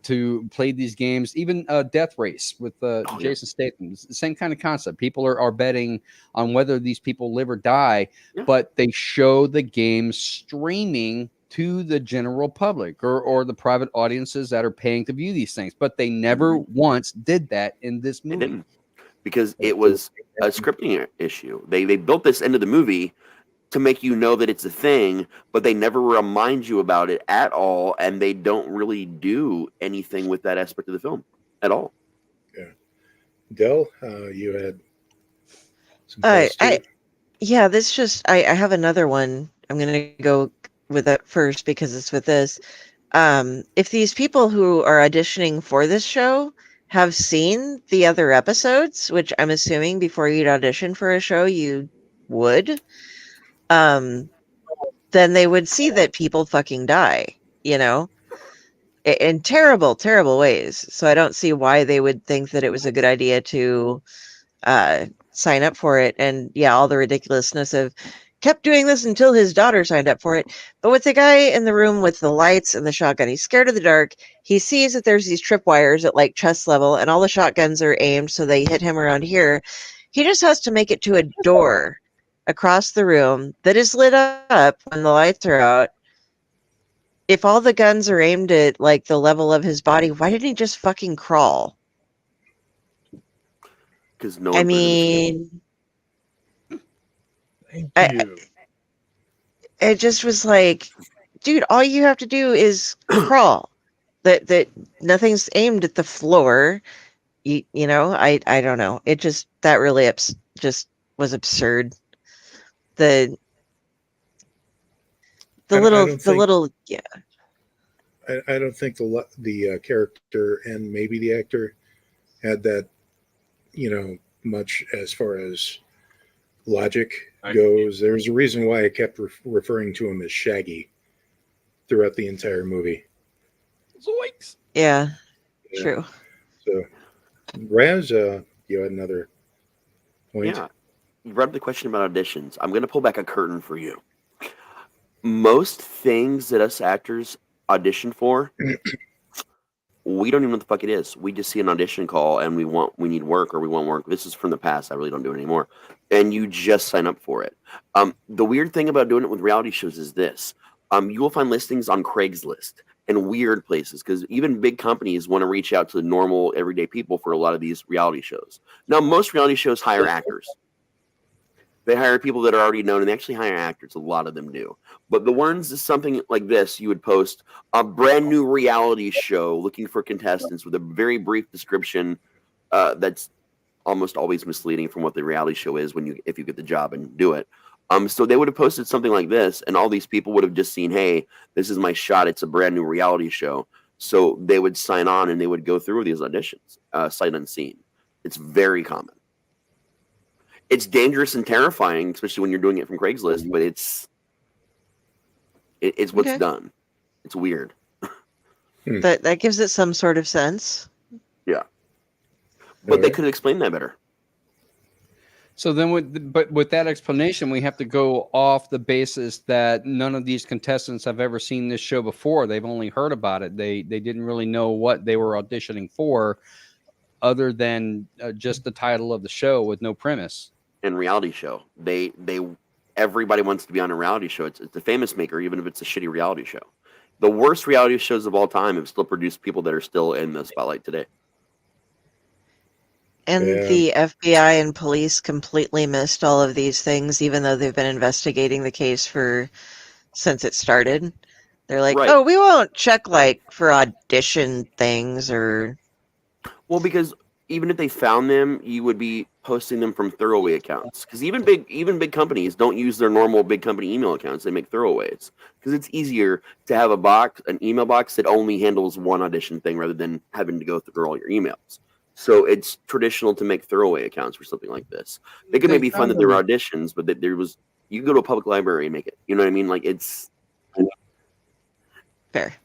to play these games. Even Death Race with Jason Statham. It's the same kind of concept. People are betting on whether these people live or die, but they show the game streaming to the general public or the private audiences that are paying to view these things. But they never once did that in this movie. They didn't, because it was a scripting issue. They built this into the movie to make you know that it's a thing, but they never remind you about it at all, and they don't really do anything with that aspect of the film at all. Yeah. Del, you had some thoughts too? This just I have another one. I'm gonna go with that first because it's with this. If these people who are auditioning for this show have seen the other episodes, which I'm assuming before you'd audition for a show you would, then they would see that people fucking die, in terrible, terrible ways. So I don't see why they would think that it was a good idea to sign up for it. And all the ridiculousness of kept doing this until his daughter signed up for it. But with the guy in the room with the lights and the shotgun, he's scared of the dark. He sees that there's these tripwires at like chest level and all the shotguns are aimed so they hit him around here. He just has to make it to a door across the room that is lit up when the lights are out. If all the guns are aimed at like the level of his body, why didn't he just fucking crawl? Because no one. Thank you. It just was like, dude, all you have to do is crawl. That nothing's aimed at the floor. I don't know. It just that really just was absurd. I don't think the character and maybe the actor had that, much as far as logic. goes, there's a reason why I kept referring to him as Shaggy throughout the entire movie. Zoinks! Yeah, Yeah. true. So, Raz, you had another point? Yeah. You brought up the question about auditions. I'm going to pull back a curtain for you. Most things that us actors audition for, we don't even know what the fuck it is. We just see an audition call and we need work or we want work. This is from the past. I really don't do it anymore. And you just sign up for it. The weird thing about doing it with reality shows is this. You will find listings on Craigslist and weird places because even big companies want to reach out to normal, everyday people for a lot of these reality shows. Now, most reality shows hire actors. They hire people that are already known, and they actually hire actors. A lot of them do. But the ones is something like this, you would post a brand new reality show looking for contestants with a very brief description that's almost always misleading from what the reality show is if you get the job and do it. So they would have posted something like this, and all these people would have just seen, hey, this is my shot. It's a brand new reality show. So they would sign on, and they would go through these auditions, sight unseen. It's very common. It's dangerous and terrifying, especially when you're doing it from Craigslist, but it's what's done. It's weird. That gives it some sort of sense. Yeah. But they could have explained that better. So then, with that explanation, we have to go off the basis that none of these contestants have ever seen this show before. They've only heard about it. They didn't really know what they were auditioning for, other than just the title of the show with no premise. And reality show, everybody wants to be on a reality show. It's a famous maker, even if it's a shitty reality show. The worst reality shows of all time have still produced people that are still in the spotlight today. And the FBI and police completely missed all of these things, even though they've been investigating the case since it started. They're like, Right. oh, we won't check for audition things or. Well, because even if they found them, you would be posting them from throwaway accounts. Because even big companies don't use their normal big company email accounts; they make throwaways because it's easier to have an email box that only handles one audition thing rather than having to go through all your emails. So it's traditional to make throwaway accounts for something like this. They could maybe find that there were auditions, but that you can go to a public library and make it. You know what I mean? It's fair.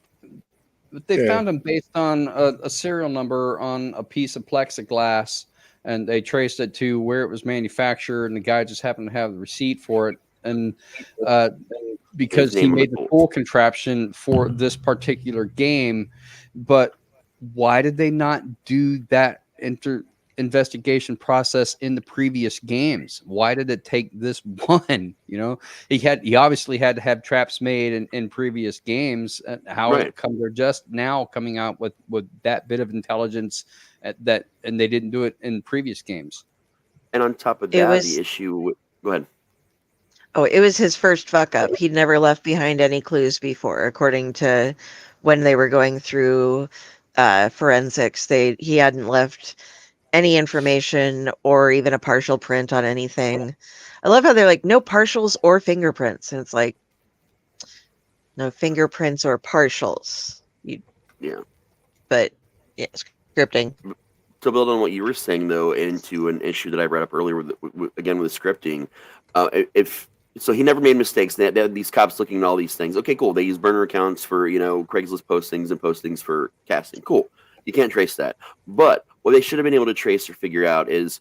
But they found them based on a serial number on a piece of plexiglass, and they traced it to where it was manufactured, and the guy just happened to have the receipt for it. And because he made the full contraption for this particular game, but why did they not do that investigation process in the previous games? Why did it take this one? He obviously had to have traps made in previous games. They're just now coming out with that bit of intelligence and they didn't do it in previous games. And on top of that, the issue. Go ahead. Oh, it was his first fuck up. He'd never left behind any clues before, according to when they were going through forensics. He hadn't left any information or even a partial print on anything. I love how they're like, no partials or fingerprints. And it's like, no fingerprints or partials. But yeah, scripting. To build on what you were saying, though, into an issue that I brought up earlier, with scripting, so he never made mistakes. They had these cops looking at all these things. Okay, cool. They use burner accounts for, Craigslist postings and postings for casting. Cool. You can't trace that. But what they should have been able to trace or figure out is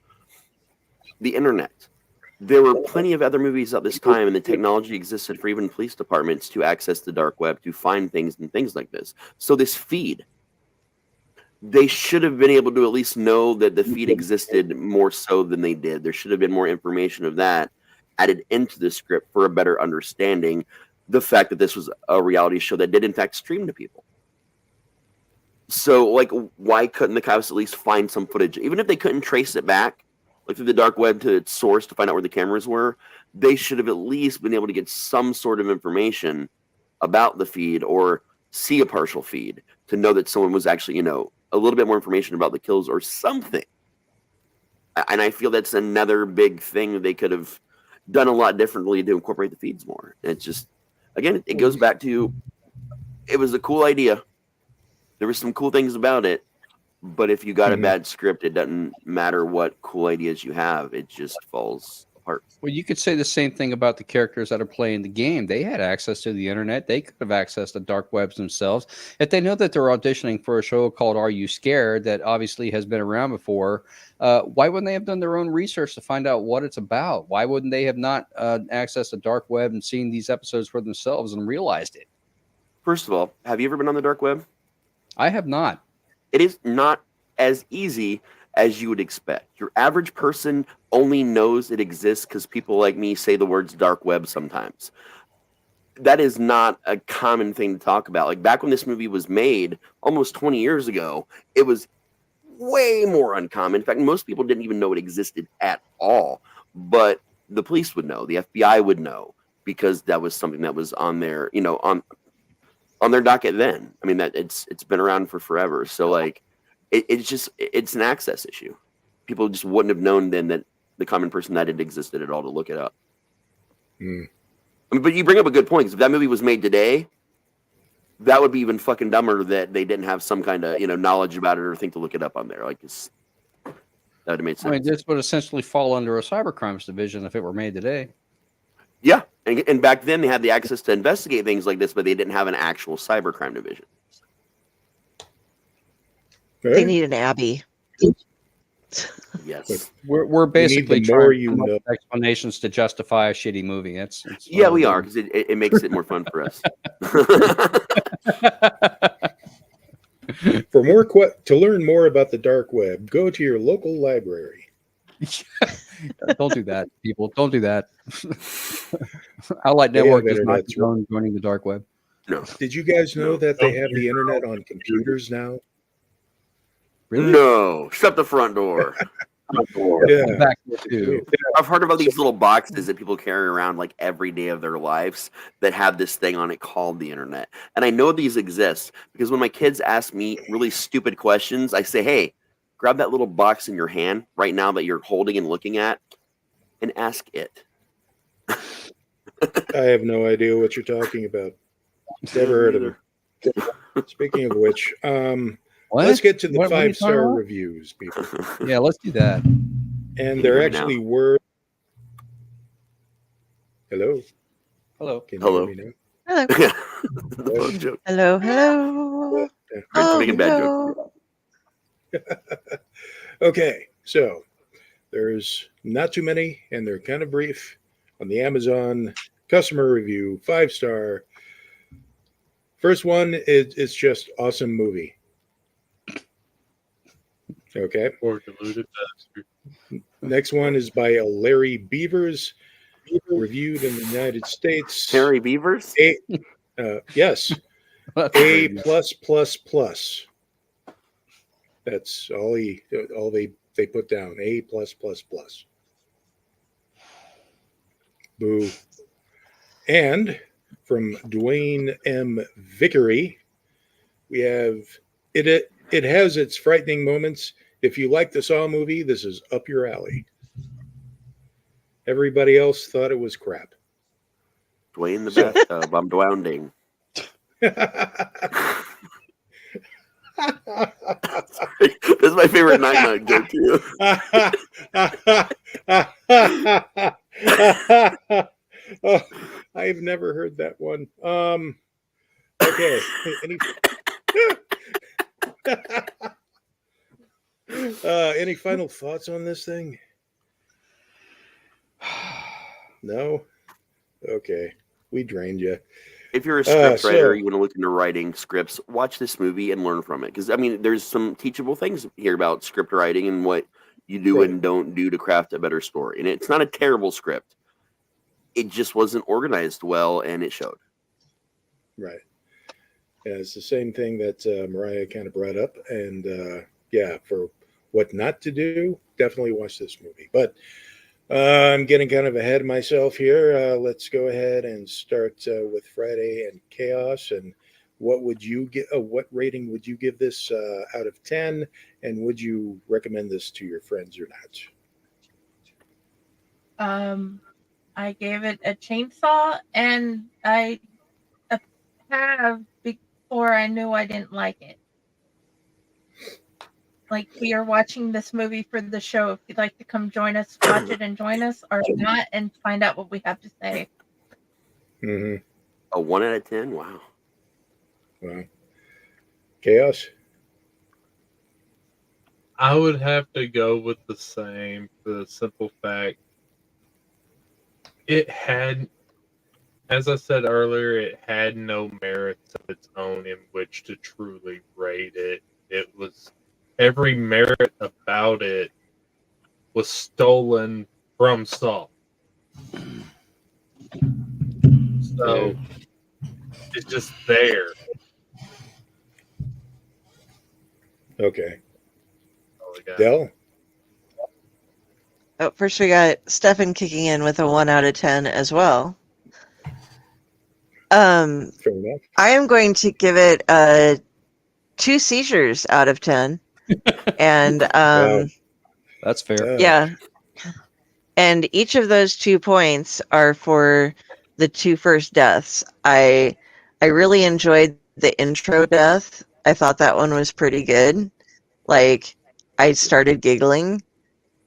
the internet. There were plenty of other movies at this time, and the technology existed for even police departments to access the dark web, to find things and things like this. So this feed, they should have been able to at least know that the feed existed more so than they did. There should have been more information of that added into the script for a better understanding the fact that this was a reality show that did in fact stream to people. So why couldn't the cops at least find some footage? Even if they couldn't trace it back through the dark web to its source to find out where the cameras were, they should have at least been able to get some sort of information about the feed or see a partial feed to know that someone was actually, a little bit more information about the kills or something. And I feel that's another big thing that they could have done a lot differently to incorporate the feeds more. And it's just, again, it goes back to, it was a cool idea. There were some cool things about it, but if you got a bad script, it doesn't matter what cool ideas you have. It just falls parts. Well, you could say the same thing about the characters that are playing the game. They had access to the internet. They could have accessed the dark webs themselves. If they know that they're auditioning for a show called Are You Scared that obviously has been around before, why wouldn't they have done their own research to find out what it's about? Why wouldn't they have not accessed the dark web and seen these episodes for themselves and realized it? First of all, have you ever been on the dark web? I have not. It is not as easy as you would expect. Your average person only knows it exists because people like me say the words dark web sometimes. That is not a common thing to talk about. Like back when this movie was made almost 20 years ago, it was way more uncommon. In fact, most people didn't even know it existed at all. But the police would know, the FBI would know, because that was something that was on their, on their docket then. I mean, that it's been around for forever. So like it's an access issue. People just wouldn't have known then that the common person that it existed at all to look it up. I mean, but you bring up a good point, because if that movie was made today, that would be even fucking dumber that they didn't have some kind of knowledge about it or think to look it up on there. Like that would have made sense. I mean, this would essentially fall under a cybercrimes division if it were made today. Yeah, and back then they had the access to investigate things like this, but they didn't have an actual cybercrime division. They need an Abby. Yes, we're basically the more trying to you come up know. with explanations to justify a shitty movie. It's yeah, we are, because it makes it more fun for us. For more to learn more about the dark web, go to your local library. Don't do that, people. Don't do that. Outlight Network is not joining the dark web. No. Did you guys know that they have the internet on computers now? Really? No, shut the front door. Yeah. Back to I've heard about these little boxes that people carry around like every day of their lives that have this thing on it called the internet. And I know these exist because when my kids ask me really stupid questions, I say, hey, grab that little box in your hand right now that you're holding and looking at and ask it. I have no idea what you're talking about. Never heard of it. Speaking of which, let's get to the 5-star reviews, people. Yeah, let's do that. And there actually were. Hello. Hello. Can you hear me now? Hello. The phone joke. Hello. Hello. Making bad joke. Okay, so there's not too many, and they're kind of brief. On the Amazon customer review, 5-star. First one is it's just awesome movie. Okay. Or deluded bastard. Next one is by Larry Beavers, reviewed in the United States. Terry Beavers? Yes. A plus plus plus. That's all they put down. A plus plus plus. Boo. And from Dwayne M. Vickery, we have it has its frightening moments. If you like the Saw movie, this is up your alley. Everybody else thought it was crap. Dwayne the bathtub. I'm drowning. This is my favorite Night joke too. Oh, I've never heard that one. Okay. Any final thoughts on this thing? No? Okay. We drained you. If you're a script writer, you want to look into writing scripts, watch this movie and learn from it. Because, I mean, there's some teachable things here about script writing and what you do and don't do to craft a better story. And it's not a terrible script. It just wasn't organized well, and it showed. Right. Yeah, it's the same thing that Mariah kind of brought up. And, yeah, for what not to do, definitely watch this movie. But I'm getting kind of ahead of myself here. Let's go ahead and start with Friday and Chaos. And what would you get? What rating would you give this out of 10? And would you recommend this to your friends or not? I gave it a chainsaw, and I have before I knew I didn't like it. like we are watching this movie for the show. If you'd like to come join us, watch it and join us, or not, and find out what we have to say. Mm-hmm. A 1 out of 10. Wow. Wow. Chaos. I would have to go with the same for the simple fact it had, as I said earlier, it had no merits of its own in which to truly rate it. It was every merit about it was stolen from Saw. So it's just there. Okay. Oh my God. Del. Oh, first we got Stefan kicking in with a 1 out of 10 as well. Fair enough. I am going to give it 2 seizures out of 10. And Wow. That's fair. yeah. And each of those 2 points are for the 2 first deaths. I really enjoyed the intro death. I thought that one was pretty good. Like, I started giggling.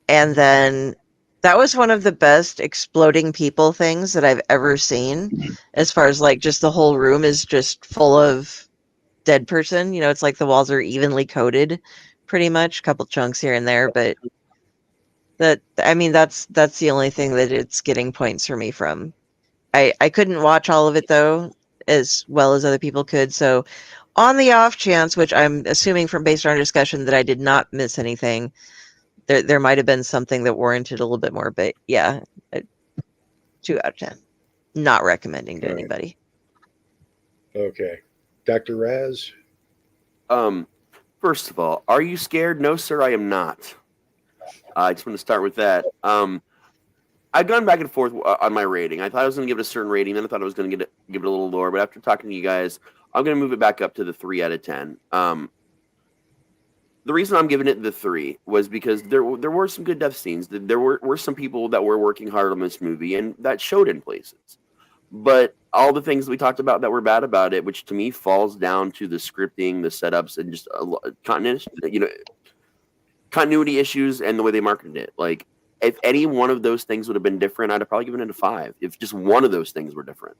And then that was one of the best exploding people things that I've ever seen, as far as like just the whole room is just full of dead person. You know, it's like the walls are evenly coated pretty much, a couple chunks here and there, but that's the only thing that it's getting points for me from. I couldn't watch all of it though, as well as other people could, so on the off chance, which I'm assuming from based on our discussion that I did not miss anything, there might have been something that warranted a little bit more, but yeah, 2 out of 10. Not recommending to anybody. Okay. Dr. Raz. First of all, are you scared? No, sir, I am not. I just want to start with that. I've gone back and forth on my rating. I thought I was going to give it a certain rating, then I thought I was going to give it a little lower. But after talking to you guys, I'm going to move it back up to the 3 out of 10. The reason I'm giving it the 3 was because there were some good death scenes. There were some people that were working hard on this movie, and that showed in places. But all the things we talked about that were bad about it, which to me falls down to the scripting, the setups, and just continuity issues and the way they marketed it. Like, if any one of those things would have been different, I'd have probably given it a 5. If just one of those things were different.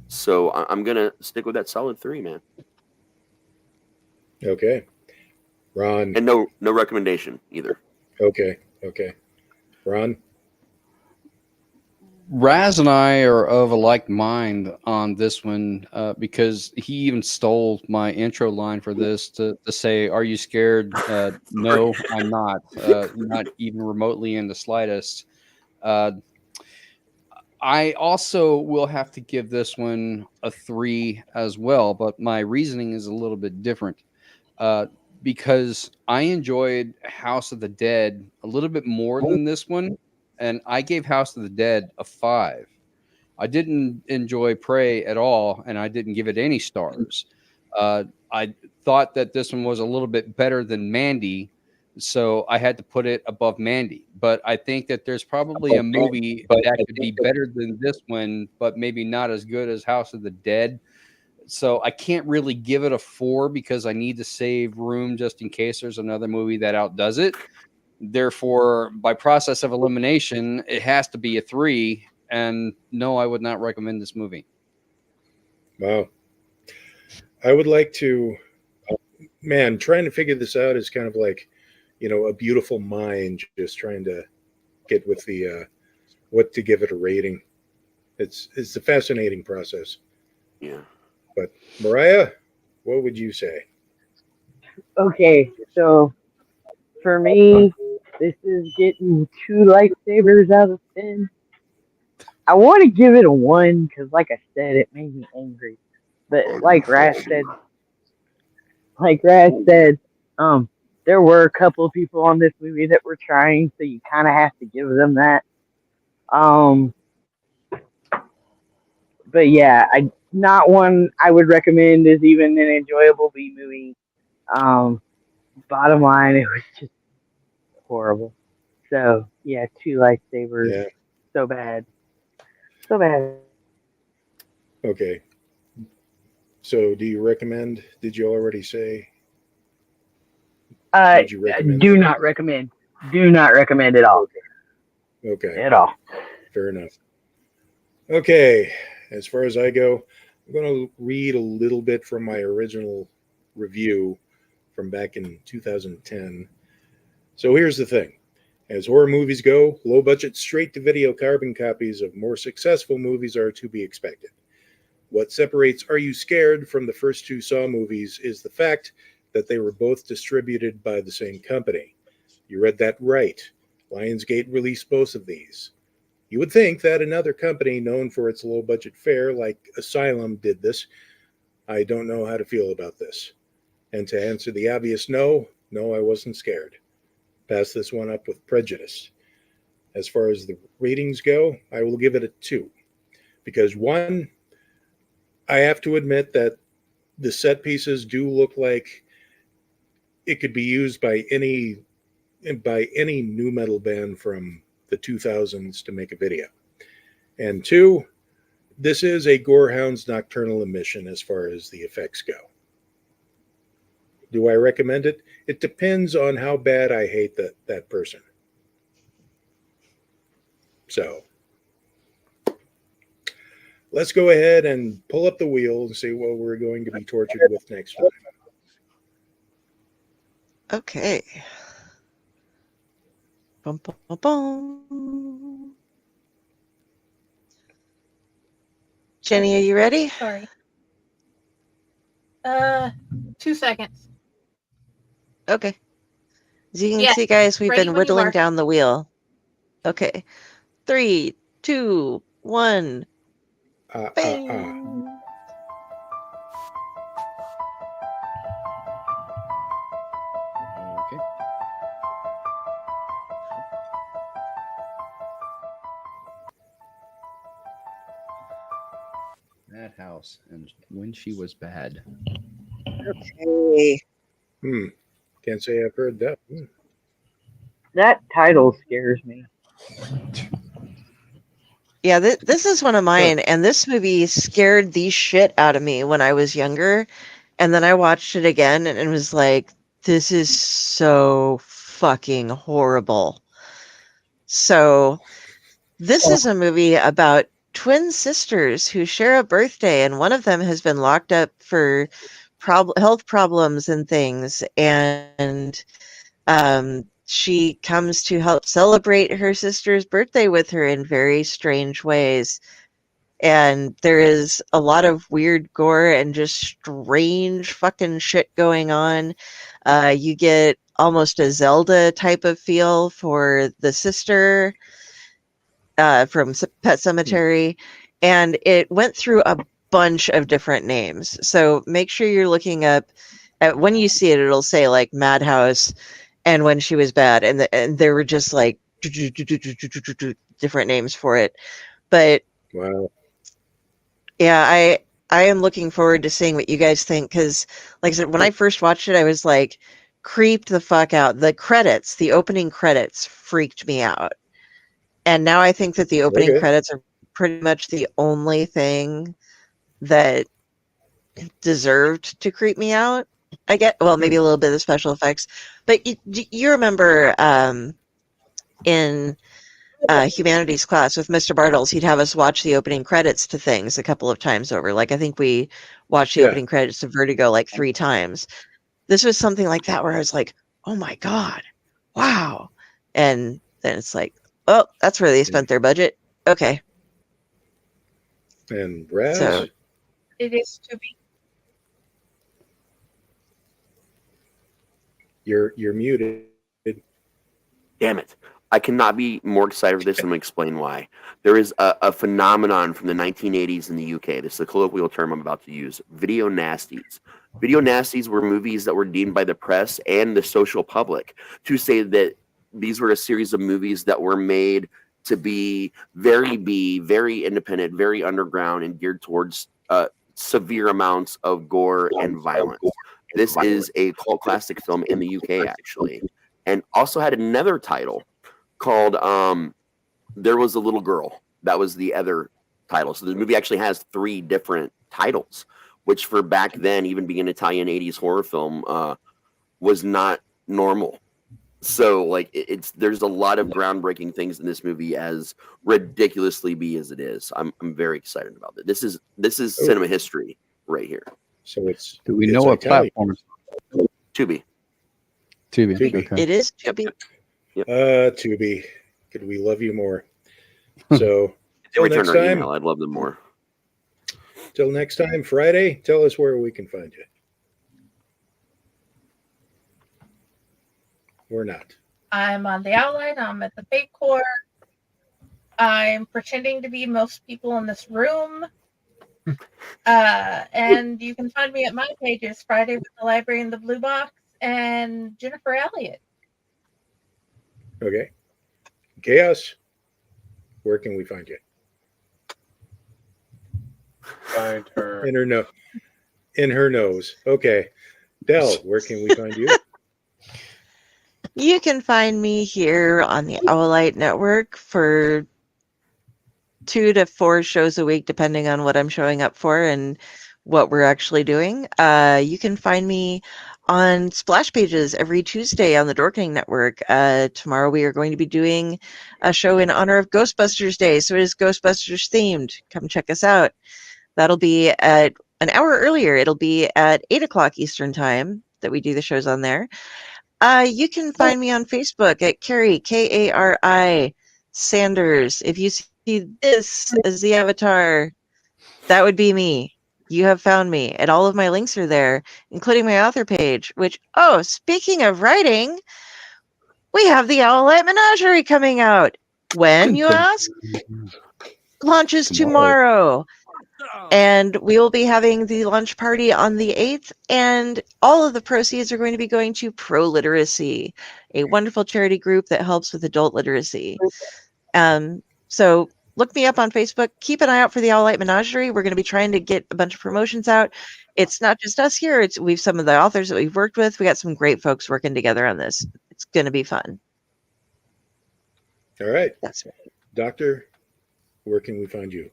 So I'm gonna stick with that solid 3, man. Okay. Ron. And no recommendation either. Okay. Ron. Raz and I are of a like mind on this one because he even stole my intro line for this to say, "Are you scared?" No, I'm not. Not even remotely in the slightest. I also will have to give this one a 3 as well, but my reasoning is a little bit different. Because I enjoyed House of the Dead a little bit more than this one, and I gave House of the Dead a 5. I didn't enjoy Prey at all, and I didn't give it any stars. I thought that this one was a little bit better than Mandy, so I had to put it above Mandy. But I think that there's probably a movie that could be better than this one, but maybe not as good as House of the Dead. So I can't really give it a 4 because I need to save room just in case there's another movie that outdoes it. Therefore, by process of elimination, it has to be a 3. And no, I would not recommend this movie. Wow. I would like to, trying to figure this out is kind of like, a beautiful mind just trying to get with the, what to give it a rating. It's a fascinating process. Yeah. But Mariah, what would you say? Okay, so for me, this is getting 2 lightsabers out of 10. I want to give it a 1 because, like I said, it made me angry. But like Raz said, there were a couple of people on this movie that were trying, so you kind of have to give them that. But yeah, not one I would recommend as even an enjoyable B movie. Bottom line, it was just horrible. So yeah, 2 lightsabers. Yeah. So bad. So bad. Okay. So do you recommend, did you already say? Would you recommend Do it? not recommend. Do not recommend at all. Okay, At all. fair enough. Okay, as far as I go, I'm going to read a little bit from my original review from back in 2010. So here's the thing. As horror movies go, low-budget, straight-to-video carbon copies of more successful movies are to be expected. What separates Are You Scared from the first two Saw movies is the fact that they were both distributed by the same company. You read that right. Lionsgate released both of these. You would think that another company known for its low-budget fare like Asylum did this. I don't know how to feel about this. And to answer the obvious no, I wasn't scared. Pass this one up with prejudice. As far as the ratings go, I will give it a 2. Because 1, I have to admit that the set pieces do look like it could be used by any nu metal band from the 2000s to make a video. And 2, this is a Gorehound's nocturnal emission as far as the effects go. Do I recommend it? It depends on how bad I hate that person. So let's go ahead and pull up the wheel and see what we're going to be tortured with next time. Okay. Bum, bum, bum, bum. Jenny, are you ready? Sorry. 2 seconds. Okay. As you can Yeah, see, guys, we've ready been when you whittling are. down the wheel. Okay. 3, 2, 1. Bang. Okay. That house and when she was bad. Okay. Can't say I've heard that. That title scares me. Yeah, this is one of mine, and this movie scared the shit out of me when I was younger. And then I watched it again and was like, this is so fucking horrible. So, this is a movie about twin sisters who share a birthday, and one of them has been locked up for health problems and things. And she comes to help celebrate her sister's birthday with her in very strange ways. And there is a lot of weird gore and just strange fucking shit going on. You get almost a Zelda type of feel for the sister from Pet Sematary. And it went through a bunch of different names. So make sure you're looking up when you see it, it'll say like Madhouse and When She Was Bad. And there were just like different names for it. But Wow. yeah, I am looking forward to seeing what you guys think, because like I said, when I first watched it, I was like creeped the fuck out. The opening credits freaked me out. And now I think that the opening credits are pretty much the only thing that deserved to creep me out. I get, well, maybe a little bit of special effects, but you remember in humanities class with Mr. Bartles, he'd have us watch the opening credits to things a couple of times over. Like I think we watched the opening credits to Vertigo like 3 times. This was something like that where I was like, oh my God, wow. And then it's like, oh, that's where they spent their budget. Okay. And Raz? So, It is to be. You're muted. Damn it. I cannot be more excited for this, and I'm going to explain why. There is a phenomenon from the 1980s in the UK. This is a colloquial term I'm about to use. Video nasties. Video nasties were movies that were deemed by the press and the social public to say that these were a series of movies that were made to be very independent, very underground, and geared towards severe amounts of gore and violence. This is a cult classic film in the UK, actually, and also had another title called There Was a Little Girl. That was the other title. So the movie actually has 3 different titles, which for back then, even being an Italian 80s horror film, was not normal. So like there's a lot of groundbreaking things in this movie, as ridiculously be as it is. I'm very excited about it. This is cinema history right here. So it's. Do we it's know what Italian. platform it's Tubi. Tubi? Tubi. Okay. It is chubby. Tubi. Could we love you more? So If they till return next our time. email, I'd love them more. Till next time, Friday. Tell us where we can find you. We're not. I'm on the outline. I'm at the fake core. I'm pretending to be most people in this room. And you can find me at my pages, Friday with the Library in the Blue Box and Jennifer Elliott. Okay. Chaos. Where can we find you? Find her. In her nose. In her nose. Okay. Del, where can we find you? You can find me here on the Owlite Network for 2 to 4 shows a week, depending on what I'm showing up for and what we're actually doing. You can find me on Splash Pages every Tuesday on the Dorkening Network. Tomorrow we are going to be doing a show in honor of Ghostbusters Day, so it is Ghostbusters themed. Come check us out. That'll be at an hour earlier. It'll be at 8 o'clock Eastern Time that we do the shows on there. You can find me on Facebook at Carrie, Kari Sanders. If you see this as the avatar, that would be me. You have found me. And all of my links are there, including my author page, which, speaking of writing, we have the Owlette Menagerie coming out. When, you ask? Launches tomorrow. And we will be having the launch party on the 8th, and all of the proceeds are going to be going to Pro Literacy, a wonderful charity group that helps with adult literacy. So look me up on Facebook. Keep an eye out for the Owlite Menagerie. We're going to be trying to get a bunch of promotions out. It's not just us here. We've some of the authors that we've worked with. We got some great folks working together on this. It's going to be fun. All right. That's right. Doctor, where can we find you?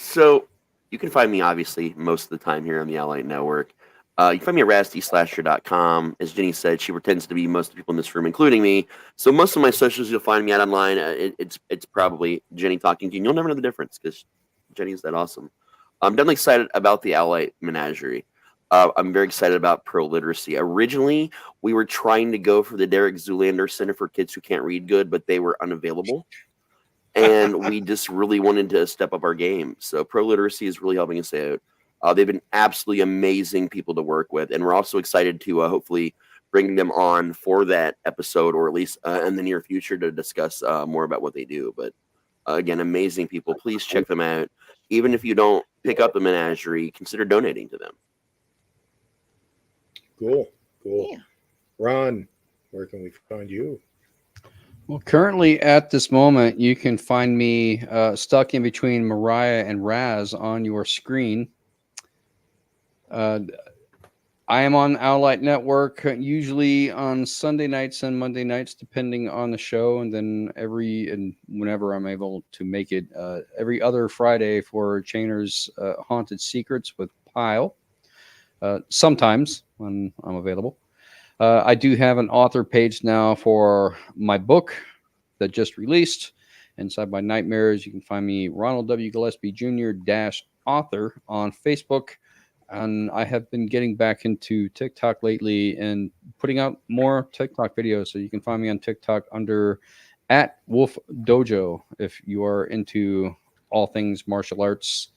So you can find me obviously most of the time here on the Elliott Network. You can find me at RazTSlasher.com. As Jenny said, she pretends to be most of the people in this room, including me. So most of my socials you'll find me out online. It's probably Jenny talking to you. And you'll never know the difference because Jenny's that awesome. I'm definitely excited about the Owlite Menagerie. I'm very excited about Pro Literacy. Originally, we were trying to go for the Derek Zoolander Center for Kids Who Can't Read Good, but they were unavailable. And we just really wanted to step up our game. So Pro Literacy is really helping us out. They've been absolutely amazing people to work with. And we're also excited to hopefully bring them on for that episode, or at least in the near future, to discuss more about what they do. But again, amazing people. Please check them out. Even if you don't pick up the menagerie, consider donating to them. Cool. Yeah. Ron, where can we find you? Well, currently at this moment, you can find me stuck in between Mariah and Raz on your screen. I am on Owlite Network, usually on Sunday nights and Monday nights, depending on the show, and then whenever I'm able to make it, every other Friday for Chainer's Haunted Secrets with Pyle. Sometimes when I'm available. I do have an author page now for my book that just released, Inside My Nightmares. You can find me Ronald W Gillespie Jr. _author on Facebook. And I have been getting back into TikTok lately and putting out more TikTok videos. So you can find me on TikTok under @WolfDojo if you are into all things martial arts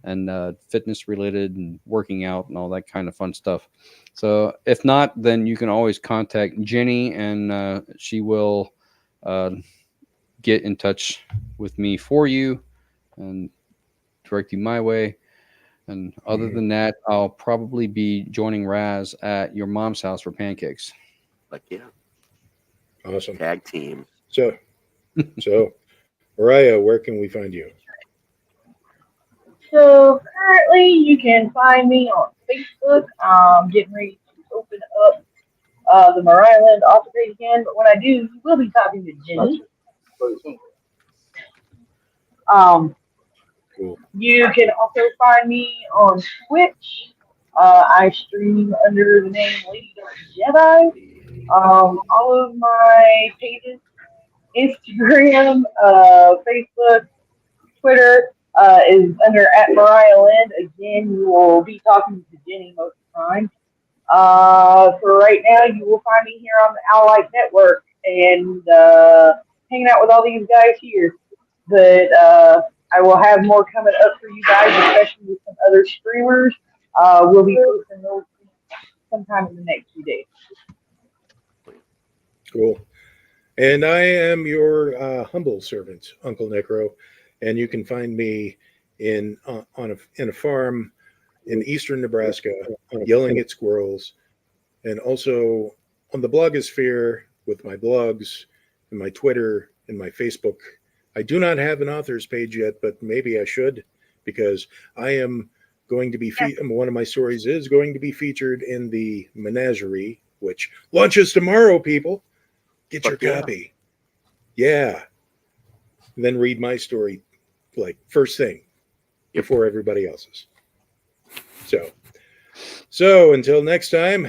and fitness related and working out and all that kind of fun stuff. So if not, then you can always contact Jenny, and she will get in touch with me for you and direct you my way. And other than that, I'll probably be joining Raz at your mom's house for pancakes. Like, yeah. Awesome. Tag team. So Mariah, where can we find you? So currently, you can find me on Facebook. Getting ready to open up the Mariah Land author page again. But when I do, you will be talking to Jenny. Cool. You can also find me on Twitch. I stream under the name Lady Jedi. All of my pages, Instagram, Facebook, Twitter, is under @MariahLind. Again, you will be talking to Jenny most of the time. For right now, you will find me here on the Allight Network and hanging out with all these guys here. But I will have more coming up for you guys, especially with some other streamers. We'll be posting those sometime in the next few days. Cool. And I am your humble servant, UncleNecRo, and you can find me in a farm in eastern Nebraska, yelling at squirrels, and also on the blogosphere with my blogs and my Twitter and my Facebook. I do not have an author's page yet, but maybe I should, because I am going to be one of my stories is going to be featured in the Menagerie, which launches tomorrow. People, get your copy. Yeah. And then read my story like first thing before everybody else's. So until next time,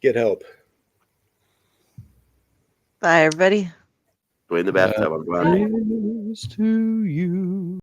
get help. Bye, everybody. Go in the bathtub. I'm glad. Here's to you.